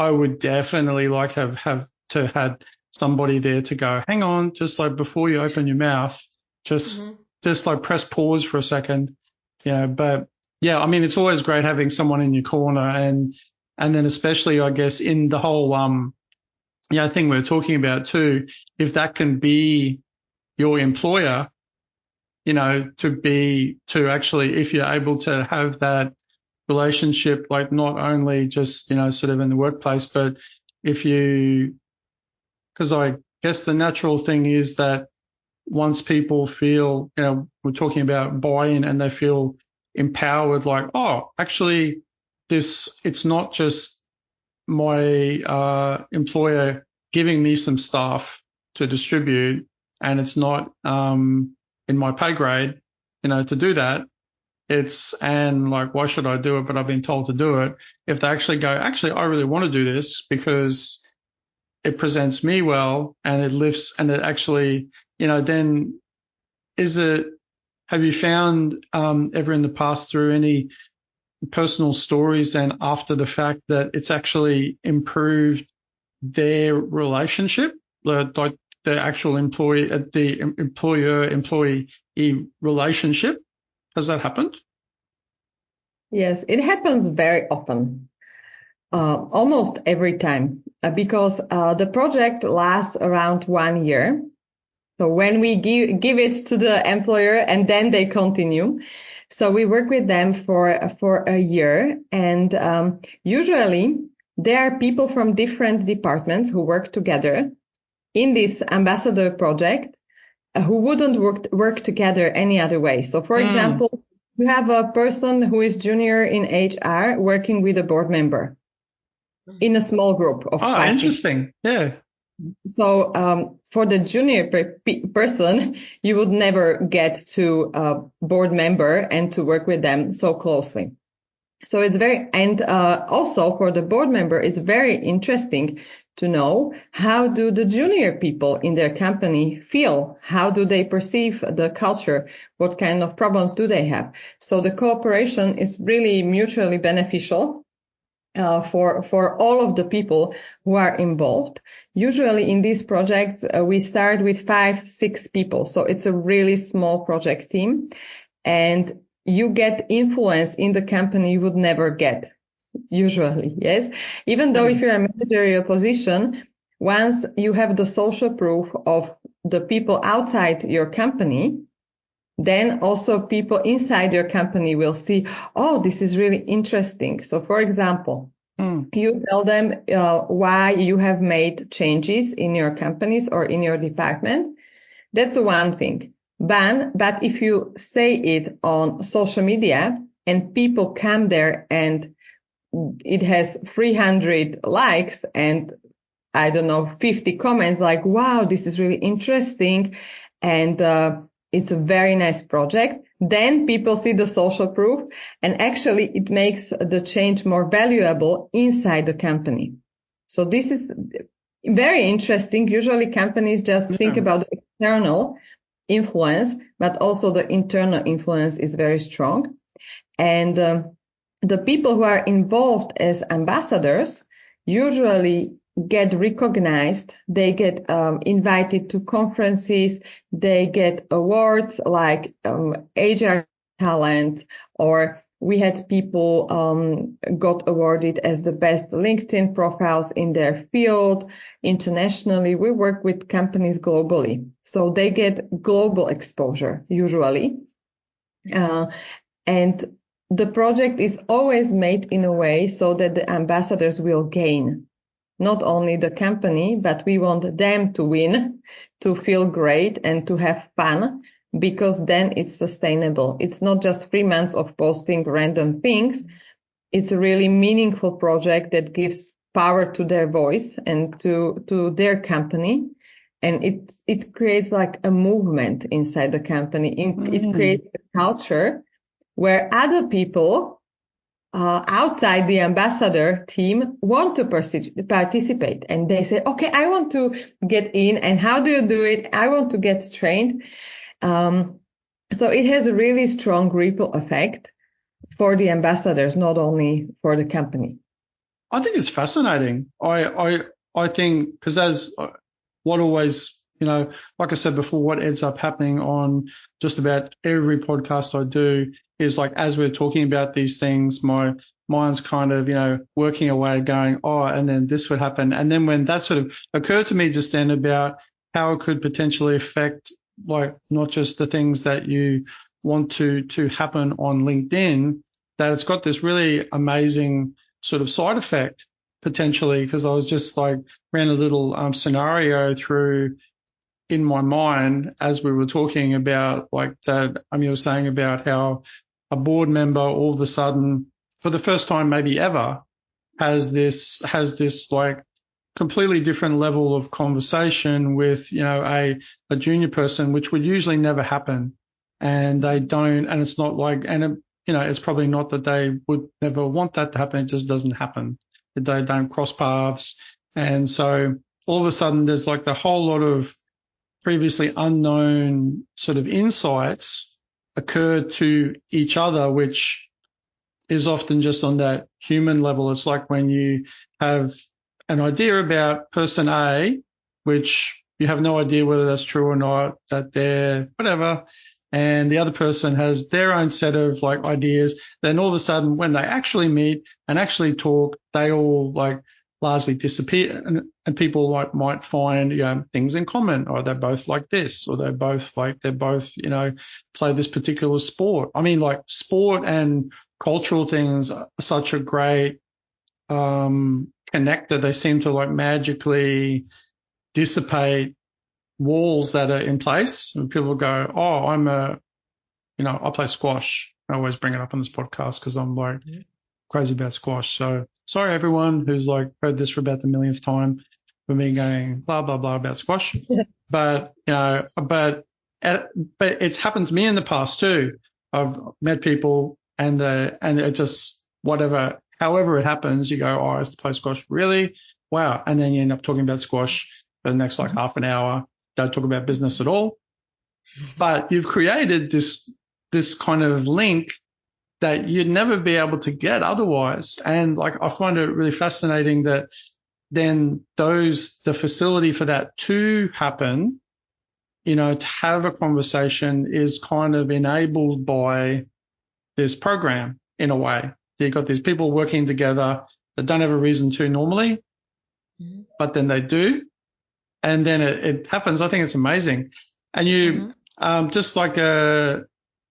would definitely like have had somebody there to go, hang on, just like before you open your mouth, just like press pause for a second, but yeah, I mean, it's always great having someone in your corner, and then especially, I guess, in the whole, thing we're talking about too, if that can be your employer, to actually, if you're able to have that relationship, like not only just, sort of in the workplace, but because I guess the natural thing is that once people feel, we're talking about buy-in and they feel empowered, like, oh, actually it's not just my employer giving me some staff to distribute, and it's not in my pay grade, to do that. And like, why should I do it? But I've been told to do it. If they actually go, actually, I really want to do this because it presents me well and it lifts, and it actually, then have you found ever in the past through any personal stories and after the fact that it's actually improved their relationship, like the actual employer-employee relationship? Has that happened? Yes, it happens very often, almost every time, because the project lasts around 1 year. So when we give it to the employer and then they continue. So we work with them for a year, and usually there are people from different departments who work together in this ambassador project who wouldn't work together any other way. So for example, you have a person who is junior in HR working with a board member in a small group of 5 people. Interesting. Yeah. So for the junior person, you would never get to a board member and to work with them so closely. So it's also for the board member, it's very interesting to know, how do the junior people in their company feel? How do they perceive the culture? What kind of problems do they have? So the cooperation is really mutually beneficial for all of the people who are involved. Usually in these projects, we start with 5-6 people. So it's a really small project team. And you get influence in the company you would never get usually. Yes. Even though if you're a managerial position, once you have the social proof of the people outside your company, then also people inside your company will see, oh, this is really interesting. So for example, you tell them why you have made changes in your companies or in your department. That's one thing. But if you say it on social media and people come there and it has 300 likes and I don't know, 50 comments like, wow, this is really interesting. And it's a very nice project. Then people see the social proof and actually it makes the change more valuable inside the company. So this is very interesting. Usually companies just think about the external influence, but also the internal influence is very strong. And the people who are involved as ambassadors usually get recognized. They get invited to conferences. They get awards like HR talent, or we had people got awarded as the best LinkedIn profiles in their field. Internationally, we work with companies globally, so they get global exposure usually. And the project is always made in a way so that the ambassadors will gain. Not only the company, but we want them to win, to feel great and to have fun, because then it's sustainable. It's not just 3 months of posting random things. It's a really meaningful project that gives power to their voice and to their company. And it creates like a movement inside the company. It creates a culture where other people outside the ambassador team want to participate, and they say, okay, I want to get in, and how do you do it? I want to get trained. So it has a really strong ripple effect for the ambassadors, not only for the company. I think it's fascinating. I think, because as what always, like I said before, what ends up happening on just about every podcast I do is, like, as we're talking about these things, my mind's kind of, working away going, oh, and then this would happen. And then when that sort of occurred to me just then about how it could potentially affect, like, not just the things that you want to happen on LinkedIn, that it's got this really amazing sort of side effect potentially, because I was just like ran a little scenario through in my mind as we were talking about, like, that you were saying about how a board member all of a sudden, for the first time maybe ever, has this like completely different level of conversation with, a junior person, which would usually never happen. And they don't, and it's not like, and it's probably not that they would never want that to happen. It just doesn't happen. They don't cross paths. And so all of a sudden there's like the whole lot of previously unknown sort of insights occur to each other, which is often just on that human level. It's like when you have an idea about person A, which you have no idea whether that's true or not, that they're whatever, and the other person has their own set of like ideas. Then all of a sudden when they actually meet and actually talk, they all like largely disappear, and people like might find things in common, or they're both like this, or they're both play this particular sport. I mean, like, sport and cultural things are such a great connector. They seem to like magically dissipate walls that are in place, and people go, oh, I play squash. I always bring it up on this podcast because I'm like crazy about squash. So sorry, everyone who's like heard this for about the millionth time for me going blah, blah, blah about squash. But it's happened to me in the past too. I've met people and it just, however it happens, you go, oh, I used to play squash. Really? Wow. And then you end up talking about squash for the next like half an hour. Don't talk about business at all. But you've created this kind of link that you'd never be able to get otherwise. And like, I find it really fascinating that then the facility for that to happen, to have a conversation is kind of enabled by this program in a way. You've got these people working together that don't have a reason to normally, but then they do. And then it happens. I think it's amazing. And you, just like,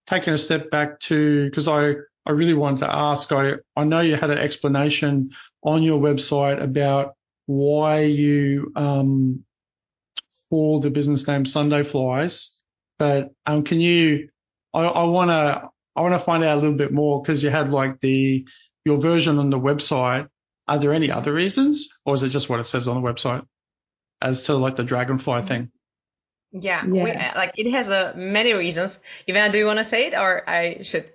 taking a step back to, because I really wanted to ask, I know you had an explanation on your website about why you, call the business name Sunday Flies, but, can you, I want to find out a little bit more, because you had like your version on the website. Are there any other reasons, or is it just what it says on the website as to like the dragonfly thing? Yeah. Like it has many reasons. Ivana, do you want to say it, or I should?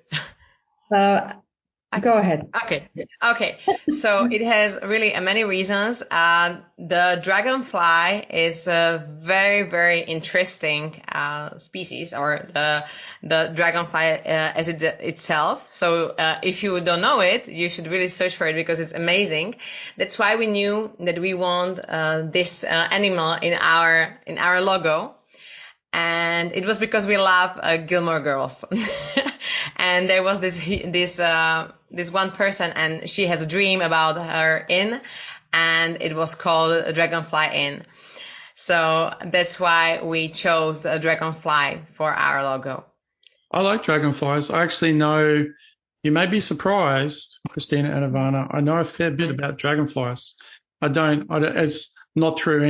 Go ahead. Okay. So it has really many reasons. The dragonfly is a very, very interesting species, or the dragonfly as itself. So if you don't know it, you should really search for it, because it's amazing. That's why we knew that we want this animal in our logo. And it was because we love Gilmore Girls. And there was this one person, and she has a dream about her inn, and it was called Dragonfly Inn. So that's why we chose a dragonfly for our logo. I like dragonflies. I actually know, you may be surprised, Christina and Ivana, I know a fair bit about dragonflies. It's not through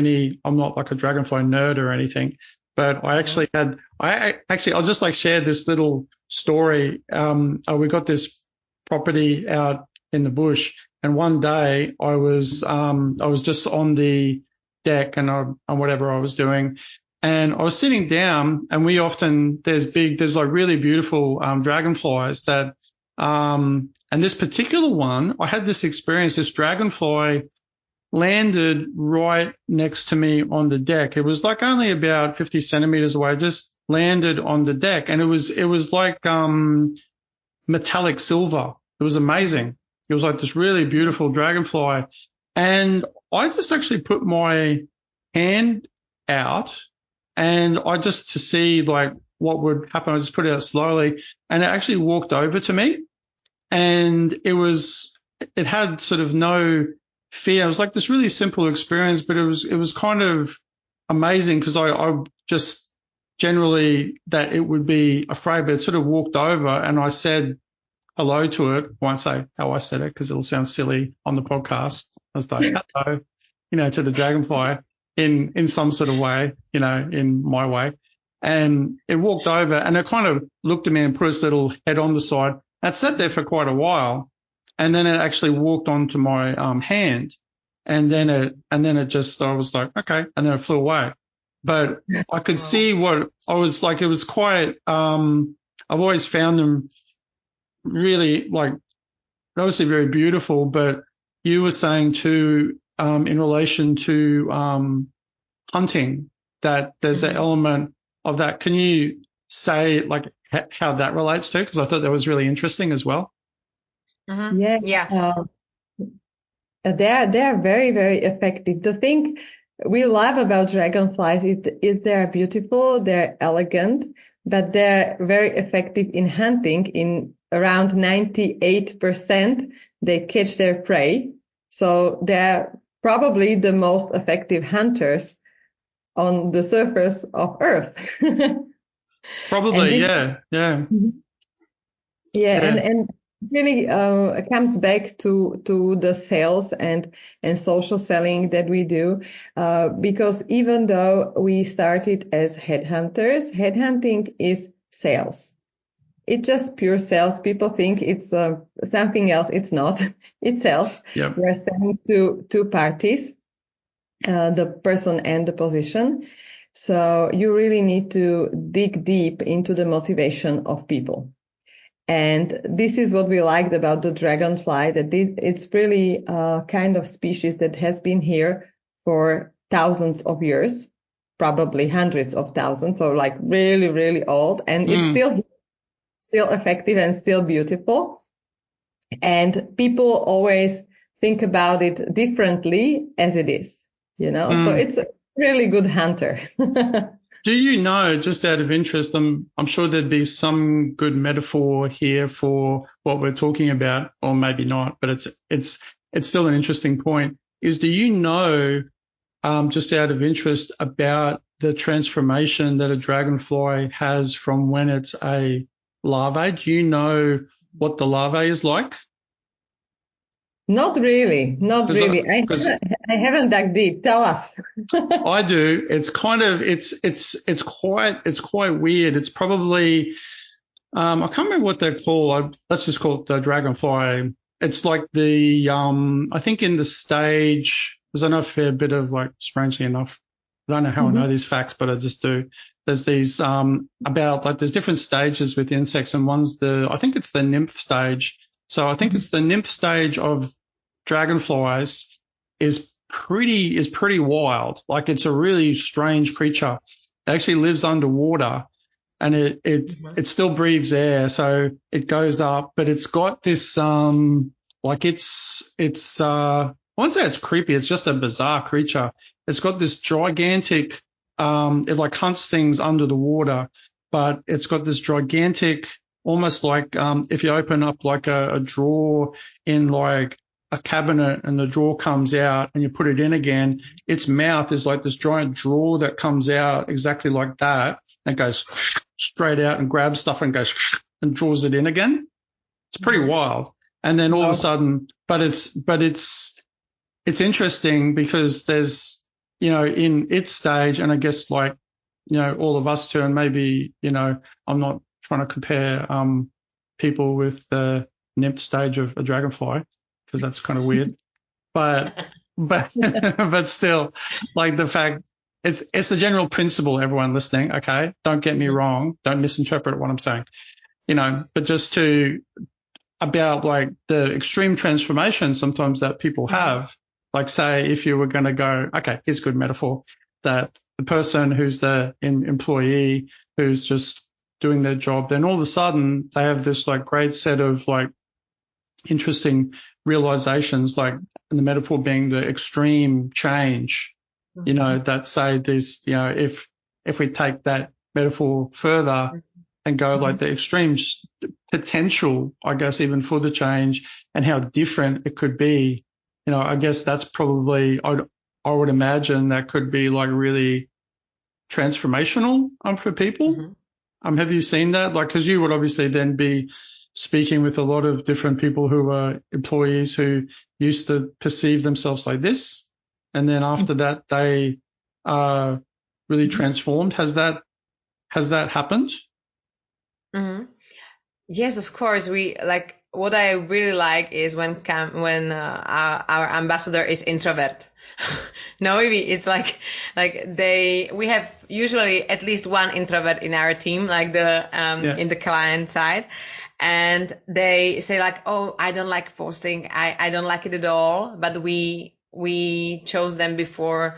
I'm not like a dragonfly nerd or anything. But I'll just like share this little story. We got this property out in the bush, and one day I was just on the deck and on whatever I was doing, and I was sitting down, and there's like really beautiful, dragonflies that, and this particular one, I had this experience, this dragonfly landed right next to me on the deck. It was like only about 50 centimeters away, just landed on the deck. And it was like, metallic silver. It was amazing. It was like this really beautiful dragonfly. And I just actually put my hand out, and to see like what would happen, I just put it out slowly, and it actually walked over to me, and it had sort of no fear. It was like this really simple experience, but it was kind of amazing, because I just generally that it would be afraid, but it sort of walked over, and I said hello to it. I won't say how I said it, because it'll sound silly on the podcast. I was like, hello, to the dragonfly in some sort of way, in my way. And it walked over, and it kind of looked at me and put its little head on the side. It sat there for quite a while. And then it actually walked onto my hand, and then it just, I was like, okay, and then it flew away. But I could see what I was like. It was quite. I've always found them really, like, obviously very beautiful. But you were saying too, in relation to hunting, that there's an element of that. Can you say like how that relates to? Because I thought that was really interesting as well. Yeah. They are very, very effective. The thing we love about dragonflies is they're beautiful, they're elegant, but they're very effective in hunting. In around 98%, they catch their prey. So they're probably the most effective hunters on the surface of Earth. Probably, yeah. And really comes back to the sales and social selling that we do, because even though we started as headhunters, headhunting is sales. It's just pure sales. People think it's something else. It's not. It's sales. Yep. We're selling to two parties, the person and the position. So you really need to dig deep into the motivation of people. And this is what we liked about the dragonfly, that it's really a kind of species that has been here for thousands of years, probably hundreds of thousands, so like really, really old. And it's still effective and still beautiful. And people always think about it differently as it is, So it's a really good hunter. Do you know, just out of interest, I'm sure there'd be some good metaphor here for what we're talking about, or maybe not, but it's still an interesting point. Do you know, just out of interest, about the transformation that a dragonfly has from when it's a larvae? Do you know what the larvae is like? Not really. I haven't dug deep. Tell us. I do. It's kind of, it's quite weird. It's probably, I can't remember what they're called. Let's just call it the dragonfly. It's like I think in the stage, because I know a fair bit of, like, strangely enough, I don't know how I know these facts, but I just do. There's these, there's different stages with insects, and I think it's the nymph stage. So I think it's the nymph stage of dragonflies is pretty wild. Like, it's a really strange creature. It actually lives underwater, and it still breathes air. So it goes up, but it's got this, I won't say it's creepy. It's just a bizarre creature. It's got this gigantic, it like hunts things under the water, but it's got this gigantic, almost like, if you open up like a drawer in like a cabinet and the drawer comes out and you put it in again, its mouth is like this giant drawer that comes out exactly like that and goes straight out and grabs stuff and goes and draws it in again. It's pretty wild. And then all of a sudden, but it's interesting because there's, in its stage, and I guess, like, all of us too, and maybe, I'm not trying to compare people with the nymph stage of a dragonfly, because that's kind of weird. But still, like, the fact, it's the general principle, everyone listening, okay? Don't get me wrong. Don't misinterpret what I'm saying. But just about, like, the extreme transformation sometimes that people have. Like, say, if you were going to go, okay, here's a good metaphor, that the person who's the employee who's just doing their job, then all of a sudden they have this, like, great set of, like, interesting realizations, like, the metaphor being the extreme change, that say this, if we take that metaphor further and go like the extreme potential, I guess, even for the change and how different it could be, I guess that's probably, I would imagine that could be, like, really transformational for people. Have you seen that? Like, because you would obviously then be speaking with a lot of different people who are employees who used to perceive themselves like this, and then after that they are really transformed. Has that happened? Yes, of course. What I really like is when our ambassador is introvert. No, maybe it's like we have usually at least one introvert in our team, like in the client side. And they say, like, oh, I don't like posting. I don't like it at all. But we chose them before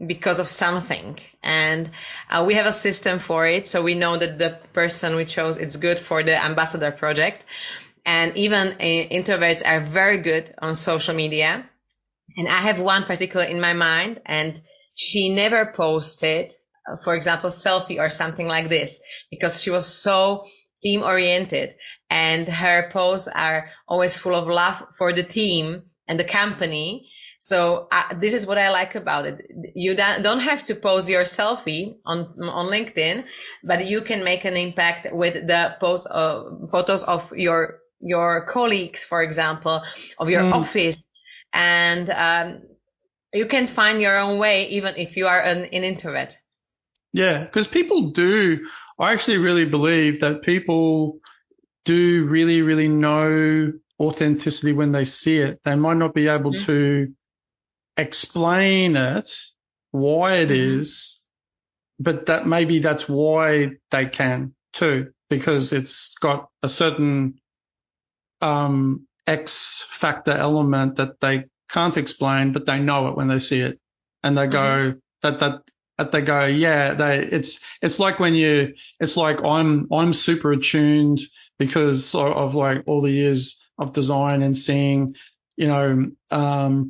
because of something. And we have a system for it. So we know that the person we chose, it's good for the ambassador project. And even introverts are very good on social media. And I have one particular in my mind, and she never posted, for example, selfie or something like this, because she was so team oriented, and her posts are always full of love for the team and the company. So this is what I like about it. You don't have to post your selfie on LinkedIn, but you can make an impact with the post photos of your colleagues, for example, of your office. And you can find your own way, even if you are an introvert. Yeah, because I actually really believe that people do really, really know authenticity when they see it. They might not be able to explain it, why it is, but that's why they can too, because it's got a certain X factor element that they can't explain, but they know it when they see it, and they go they go, yeah. It's like it's like I'm super attuned because of, like, all the years of design and seeing,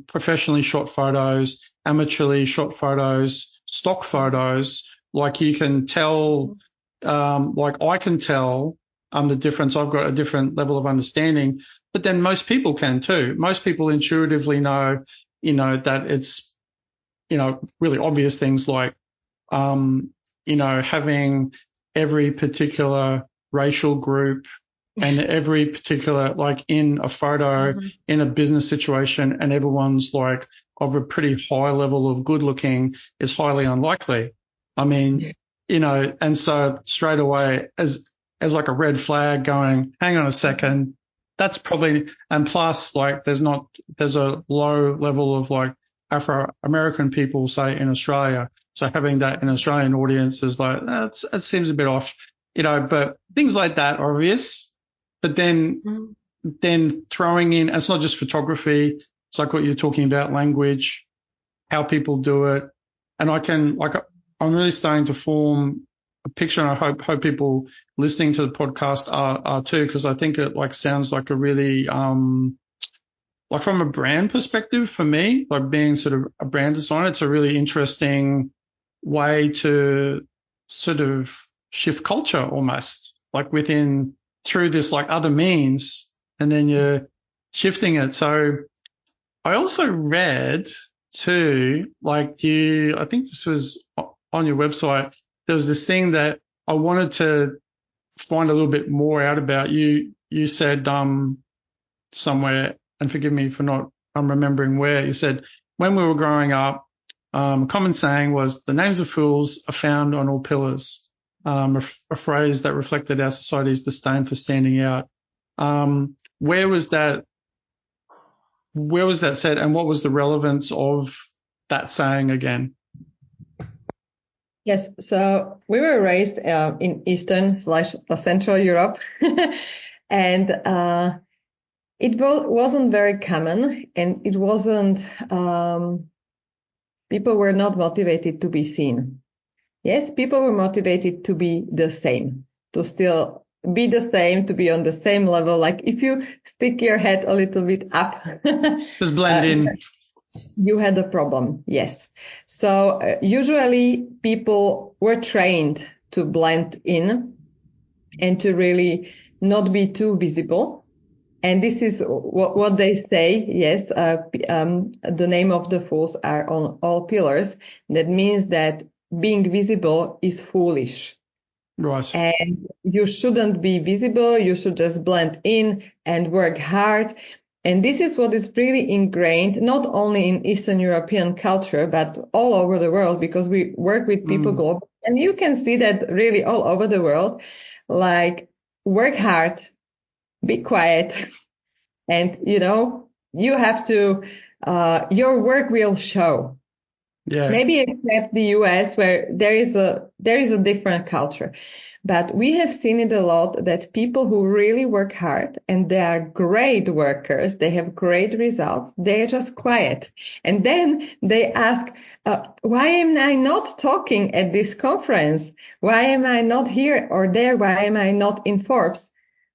professionally shot photos, amateurly shot photos, stock photos, Like you can tell, like I can tell the difference. I've got a different level of understanding, but then most people can too. Most people intuitively know, that it's, really obvious things like, having every particular racial group and every particular, like in a photo, in a business situation, and everyone's like of a pretty high level of good looking is highly unlikely. I mean, and so straight away as like a red flag going, hang on a second, that's probably, and plus like there's a low level of like Afro-American people, say, in Australia. So having that in Australian audience is like, that seems a bit off, but things like that are obvious. But then throwing in, it's not just photography. It's like what you're talking about, language, how people do it. And I'm really starting to form a picture, and I hope people listening to the podcast are too, because I think it like sounds like a really, like from a brand perspective for me, like being sort of a brand designer, it's a really interesting way to sort of shift culture almost, like through this like other means, and then you're shifting it. So I also read too, like I think this was on your website, there was this thing that I wanted to find a little bit more out about. You said somewhere, and forgive me for not remembering where, you said when we were growing up, a common saying was the names of fools are found on all pillars. A phrase that reflected our society's disdain for standing out. Where was that said, and what was the relevance of that saying again? Yes, so we were raised in Eastern/Central Europe, and it wasn't very common, and it wasn't, people were not motivated to be seen. Yes, people were motivated to be the same, to still be the same, to be on the same level. Like if you stick your head a little bit up, just blend in. You had a problem. Yes. So usually people were trained to blend in and to really not be too visible. And this is what they say. Yes. The name of the fools are on all pillars. That means that being visible is foolish. Right. And you shouldn't be visible. You should just blend in and work hard. And this is what is really ingrained, not only in Eastern European culture, but all over the world, because we work with people globally. And you can see that really all over the world, like work hard, be quiet. And, you have to, your work will show. Yeah. Maybe except the US, where there is a different culture. But we have seen it a lot that people who really work hard and they are great workers, they have great results, they're just quiet. And then they ask, why am I not talking at this conference? Why am I not here or there? Why am I not in Forbes?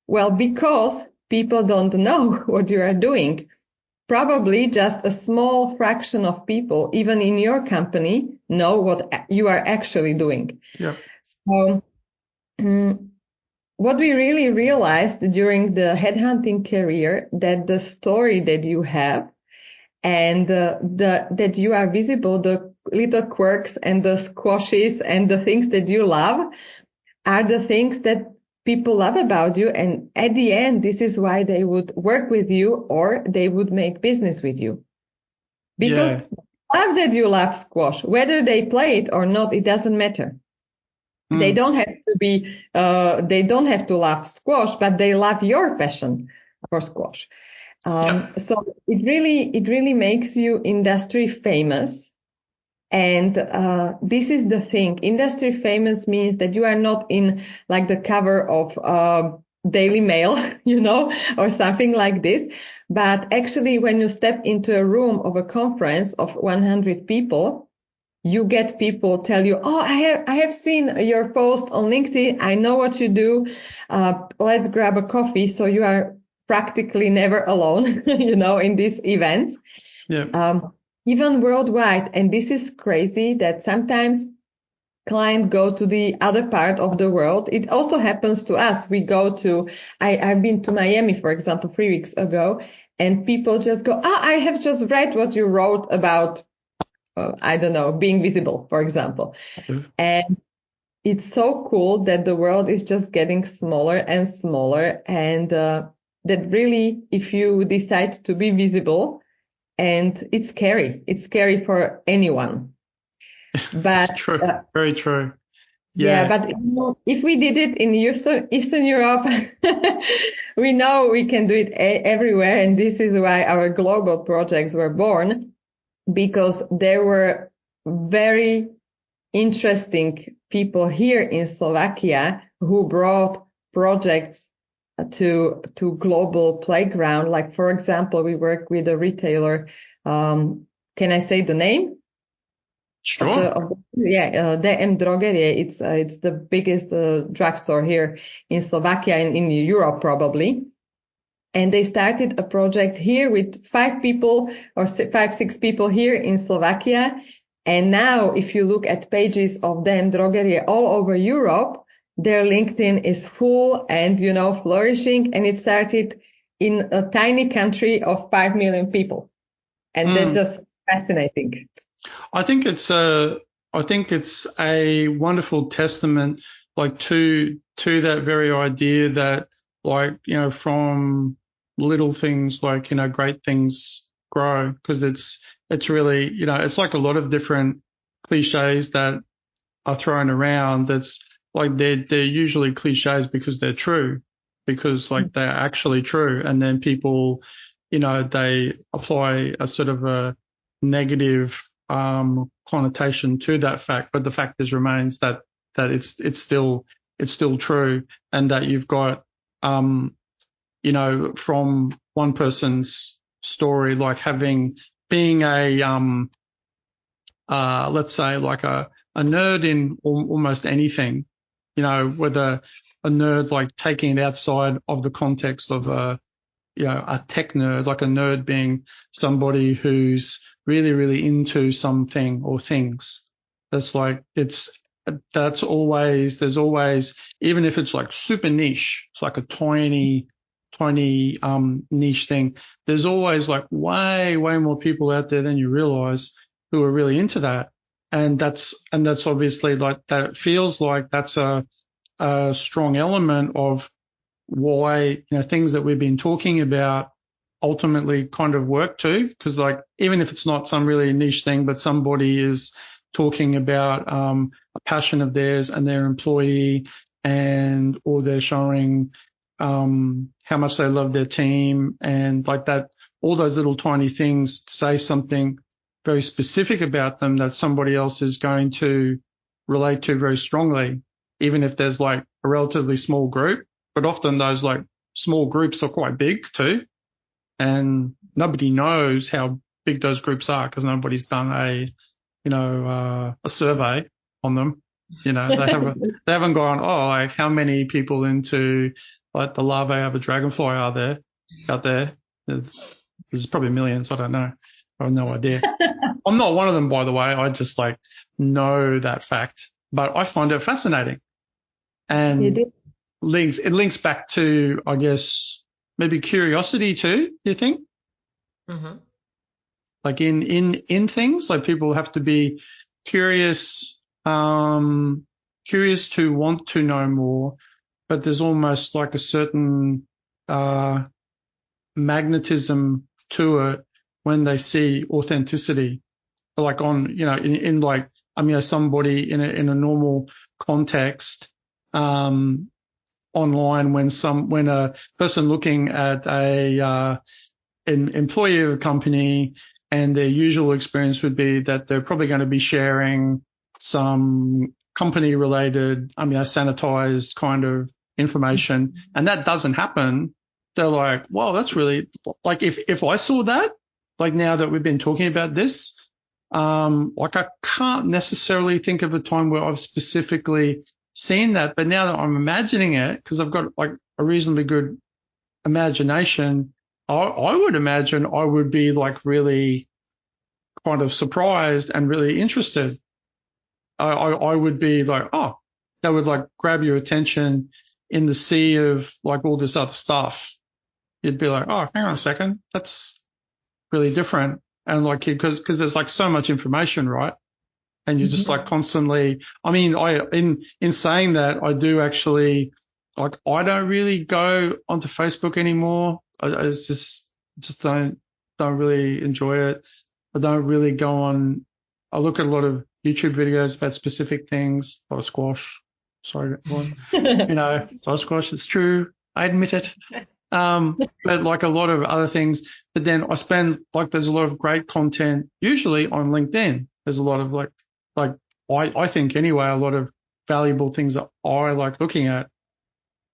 Well, because people don't know what you are doing. Probably just a small fraction of people, even in your company, know what you are actually doing. Yeah. So what we really realized during the headhunting career, that the story that you have and that you are visible, the little quirks and the squashes and the things that you love are the things that people love about you. And at the end, this is why they would work with you or they would make business with you. Because love that you love squash, whether they play it or not, it doesn't matter. They don't have to be, they don't have to love squash, but they love your passion for squash. So it really makes you industry famous. And this is the thing. Industry famous means that you are not in like the cover of Daily Mail, or something like this. But actually, when you step into a room of a conference of 100 people, you get people tell you, oh, I have seen your post on LinkedIn. I know what you do. Let's grab a coffee. So you are practically never alone, in these events. Yeah. Even worldwide. And this is crazy that sometimes client go to the other part of the world, it also happens to us. I've been to Miami, for example, 3 weeks ago, and people just go, I have just read what you wrote about, I don't know, being visible, for example. Mm-hmm. And it's so cool that the world is just getting smaller and smaller, and that really, if you decide to be visible, and it's scary for anyone. But it's true, very true. Yeah, but if we did it in Eastern Europe, we know we can do it everywhere, and this is why our global projects were born, because there were very interesting people here in Slovakia who brought projects to global playground. Like, for example, we work with a retailer. Can I say the name? Sure. DM Drogerie. It's the biggest drugstore here in Slovakia and in Europe probably. And they started a project here with 5 people or 6 people here in Slovakia. And now if you look at pages of DM Drogerie all over Europe, their LinkedIn is full and, flourishing. And it started in a tiny country of 5 million people. And that's just fascinating. I think it's a wonderful testament, like to that very idea that, like, from little things, like, great things grow, because it's really, it's like a lot of different cliches that are thrown around. That's like they're usually cliches because they're true, because like they're actually true, and then people, they apply a sort of a negative connotation to that fact, but the fact remains that it's still true, and that you've got from one person's story, like being a let's say like a nerd in almost anything, whether a nerd, like taking it outside of the context of a tech nerd, like a nerd being somebody who's really, really into something or things. There's always, even if it's like super niche, it's like a tiny niche thing, there's always like way more people out there than you realize who are really into that. And that's obviously, like, that feels like that's a strong element of why, things that we've been talking about ultimately kind of work too, because, like, even if it's not some really niche thing, but somebody is talking about a passion of theirs and their employee, or they're showing how much they love their team, and like that, all those little tiny things say something very specific about them that somebody else is going to relate to very strongly, even if there's like a relatively small group. But often those like small groups are quite big too. And nobody knows how big those groups are because nobody's done a survey on them. They haven't gone, like, how many people into like the larvae of a dragonfly are there out there? There's probably millions. I don't know. I have no idea. I'm not one of them, by the way. I just like know that fact, but I find it fascinating. And it links back to, I guess, maybe curiosity too, you think? Mm-hmm. Like in things, like people have to be curious to want to know more, but there's almost like a certain magnetism to it when they see authenticity. Like in like, somebody in a normal context, online, when a person looking at an employee of a company, and their usual experience would be that they're probably going to be sharing some company related, sanitized kind of information, and that doesn't happen. They're like, well, that's really, like, if I saw that, like, now that we've been talking about this, like, I can't necessarily think of a time where I've specifically seen that, but now that I'm imagining it, because I've got like a reasonably good imagination, I would imagine I would be like really kind of surprised and really interested. I would be like, oh, that would like grab your attention in the sea of like all this other stuff. You'd be like, oh, hang on a second, that's really different. And like, because there's like so much information, right? And you're just like constantly, I mean, in saying that, I do actually, like, I don't really go onto Facebook anymore. I just don't really enjoy it. I don't really go on. I look at a lot of YouTube videos about specific things, or squash. Sorry, everyone. So squash, it's true. I admit it. But like a lot of other things. But then I spend, like, there's a lot of great content usually on LinkedIn. There's a lot of like I think anyway, a lot of valuable things that I like looking at.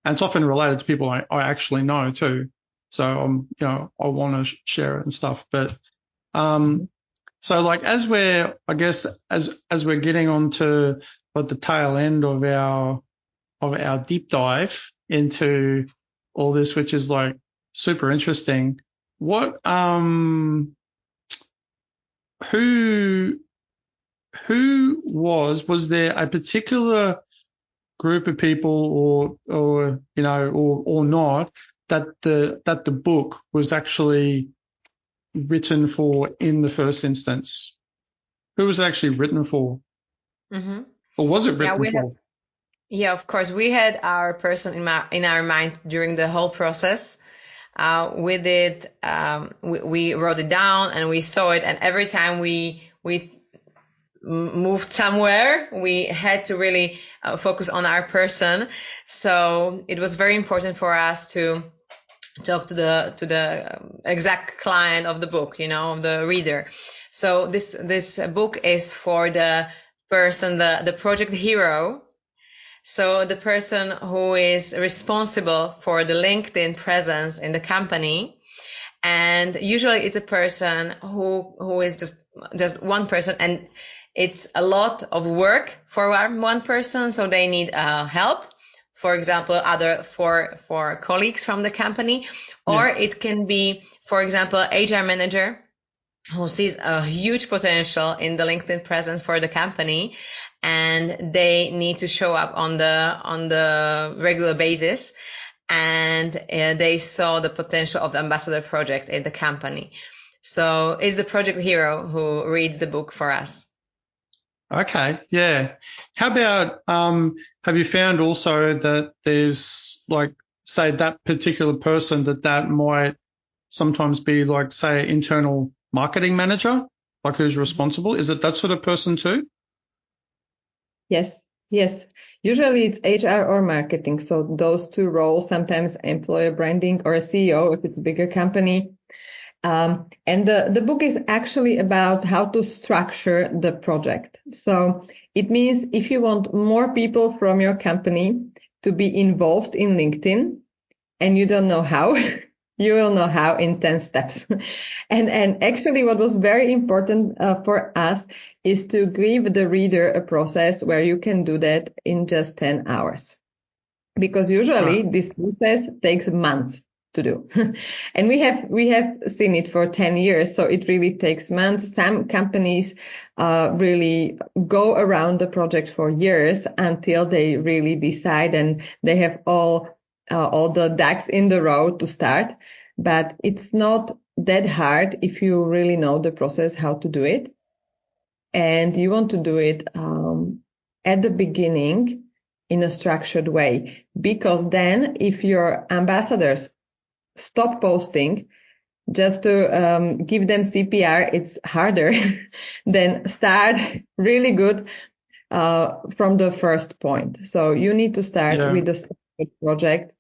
And it's often related to people I actually know too. So I want to share it and stuff. But, so like as we're getting onto like the tail end of our deep dive into all this, which is like super interesting. Was there a particular group of people or not that the book was actually written for in the first instance? Who was it actually written for? Mm-hmm. Or was it written for? Yeah, of course. We had our person in our mind during the whole process. We wrote it down and we saw it, and every time we moved somewhere, we had to really focus on our person. So it was very important for us to talk to the exact client of the book, of the reader. So this book is for the person, the project hero. So the person who is responsible for the LinkedIn presence in the company. And usually it's a person who is just one person, and it's a lot of work for one person. So they need help, for example, for colleagues from the company, or it can be, for example, HR manager who sees a huge potential in the LinkedIn presence for the company, and they need to show up on the regular basis, and they saw the potential of the ambassador project in the company. So it's the project hero who reads the book for us. Okay, yeah. How about, have you found also that there's like, say, that particular person that might sometimes be like, say, internal marketing manager, like who's responsible? Is it that sort of person too? Yes. Usually it's HR or marketing. So those two roles, sometimes employer branding or a CEO if it's a bigger company. And the book is actually about how to structure the project. So it means if you want more people from your company to be involved in LinkedIn and you don't know how, you will know how in 10 steps. And actually what was very important for us is to give the reader a process where you can do that in just 10 hours. Because usually this process takes months to do. And we have seen it for 10 years. So it really takes months. Some companies really go around the project for years until they really decide and they have all the ducks in the row to start. But it's not that hard if you really know the process, how to do it. And you want to do it at the beginning in a structured way, because then if your ambassadors stop posting just to give them CPR, it's harder than start really good from the first point. So you need to start with the project.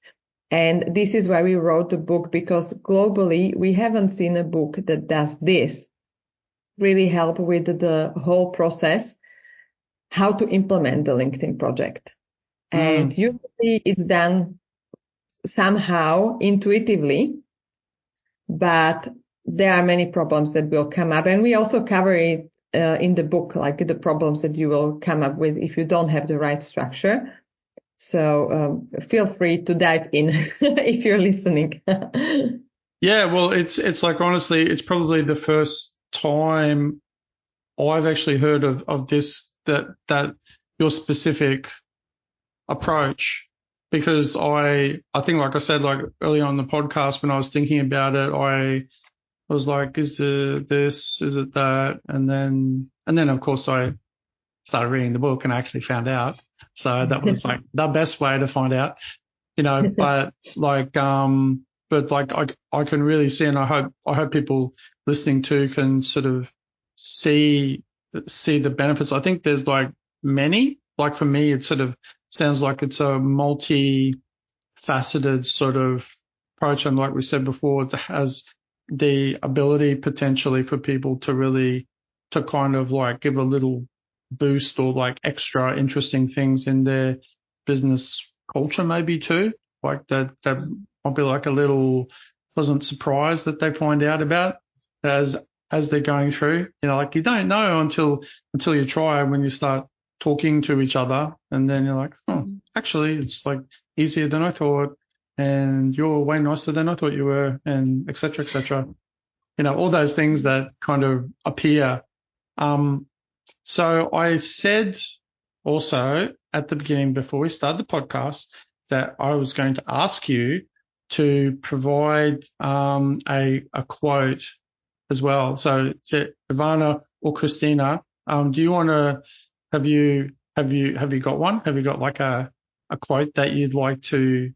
And this is why we wrote the book, because globally we haven't seen a book that does this, really help with the whole process, how to implement the LinkedIn project. And usually it's done somehow intuitively, but there are many problems that will come up. And we also cover it in the book, like the problems that you will come up with if you don't have the right structure. So feel free to dive in if you're listening. Yeah, well, it's like, honestly, it's probably the first time I've actually heard of this that your specific approach, because I think, like I said, like earlier on the podcast, when I was thinking about it, I was like, is it this, is it that? And then of course I started reading the book and I actually found out. So that was like the best way to find out, but like, I can really see, and I hope people listening to can sort of see the benefits. I think there's like many, like for me, it sort of sounds like it's a multi-faceted sort of approach. And like we said before, it has the ability potentially for people to kind of like give a little boost or like extra interesting things in their business culture maybe too. Like that might be like a little pleasant surprise that they find out about as they're going through. Like you don't know until you try, when you start talking to each other, and then you're like, oh, actually it's like easier than I thought, and you're way nicer than I thought you were, and et cetera, et cetera. All those things that kind of appear. So I said also at the beginning, before we started the podcast, that I was going to ask you to provide a quote as well. So Ivana or Christina, do you want to, have you got one? Have you got like a quote that you'd like to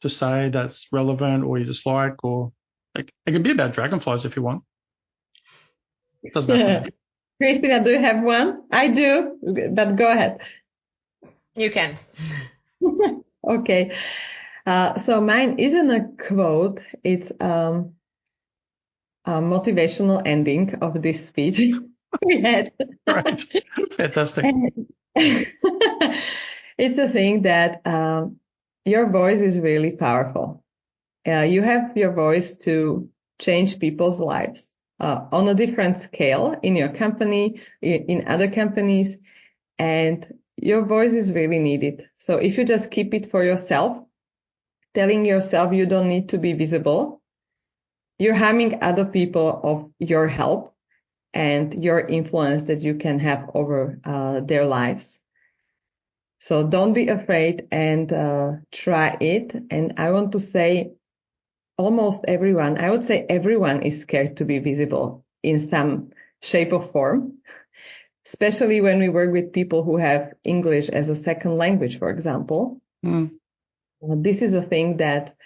say that's relevant, or you just like, or like, it can be about dragonflies if you want. It doesn't have to be. Christina, do you have one? I do, but go ahead. You can. Okay. So mine isn't a quote. It's a motivational ending of this speech we had. Right. Fantastic. It's a thing that your voice is really powerful. You have your voice to change people's lives on a different scale in your company, in other companies, and your voice is really needed. So if you just keep it for yourself, telling yourself you don't need to be visible, you're harming other people of your help and your influence that you can have over their lives. So don't be afraid and try it. And I want to say almost everyone, I would say everyone is scared to be visible in some shape or form, especially when we work with people who have English as a second language, for example. This is a thing that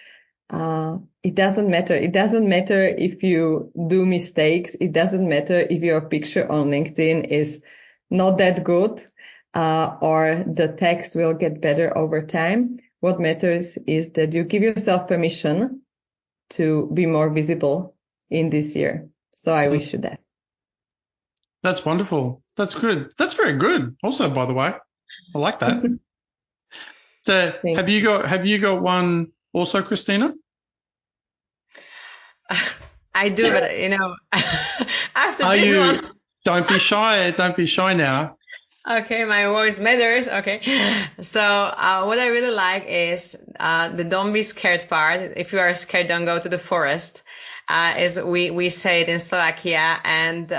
it doesn't matter. It doesn't matter if you do mistakes. It doesn't matter if your picture on LinkedIn is not that good or the text will get better over time. What matters is that you give yourself permission to be more visible in this year. So I wish you that. That's wonderful. That's good. That's very good. Also, by the way, I like that. Have you got one also, Christina? I do, but after this one. Don't be shy. Don't be shy now. Okay, my voice matters. Okay. So what I really like is the don't be scared part. If you are scared, don't go to the forest. Is we say it in Slovakia, and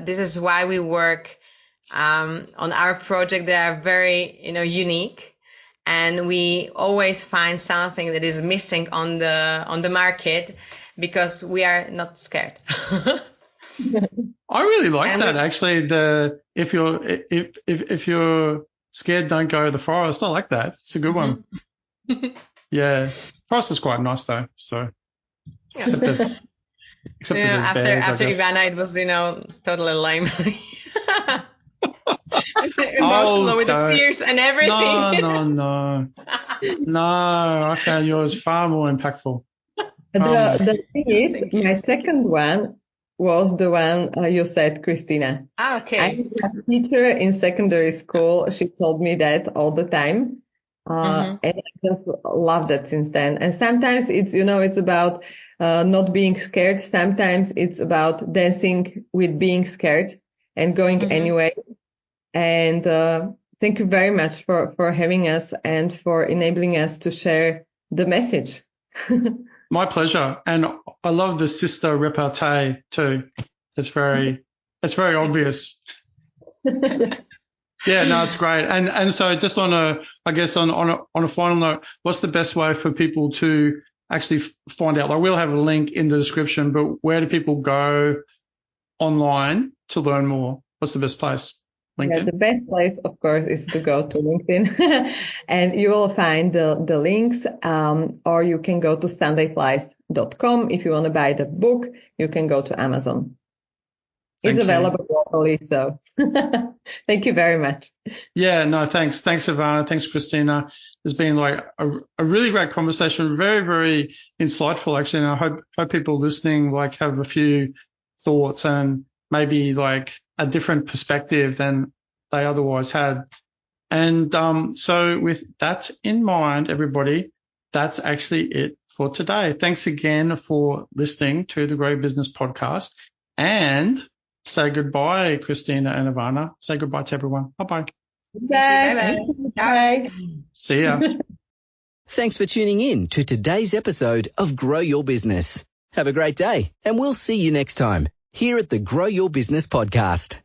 this is why we work on our project that are very unique, and we always find something that is missing on the market because we are not scared. I really like that actually. If you're scared, don't go to the forest. I like that. It's a good one. Yeah, forest is quite nice though. So except that after Ivana, it was totally lame. Emotional with the tears and everything. No. I found yours far more impactful. The thing is, my second one was the one you said, Christina. Okay. I had a teacher in secondary school. She told me that all the time. And I just loved it since then. And sometimes it's, it's about not being scared. Sometimes it's about dancing with being scared and going anyway. And thank you very much for having us and for enabling us to share the message. My pleasure. And I love the sister repartee too. It's very obvious. Yeah, no, it's great. And so just on a final note, what's the best way for people to actually find out? Like, we'll have a link in the description, but where do people go online to learn more? What's the best place? LinkedIn? Yeah, the best place, of course, is to go to LinkedIn and you will find the links, or you can go to sundayflies.com. If you want to buy the book, you can go to Amazon. It's available locally, so thank you very much. Yeah, no, thanks. Thanks, Ivana. Thanks, Christina. It's been like a really great conversation, very, very insightful, actually. And I hope people listening like have a few thoughts and maybe like a different perspective than they otherwise had. And so with that in mind, everybody, that's actually it for today. Thanks again for listening to the Grow Your Business podcast, and say goodbye, Christina and Ivana. Say goodbye to everyone. Bye-bye. Bye. Bye. See ya. Thanks for tuning in to today's episode of Grow Your Business. Have a great day, and we'll see you next time here at the Grow Your Business podcast.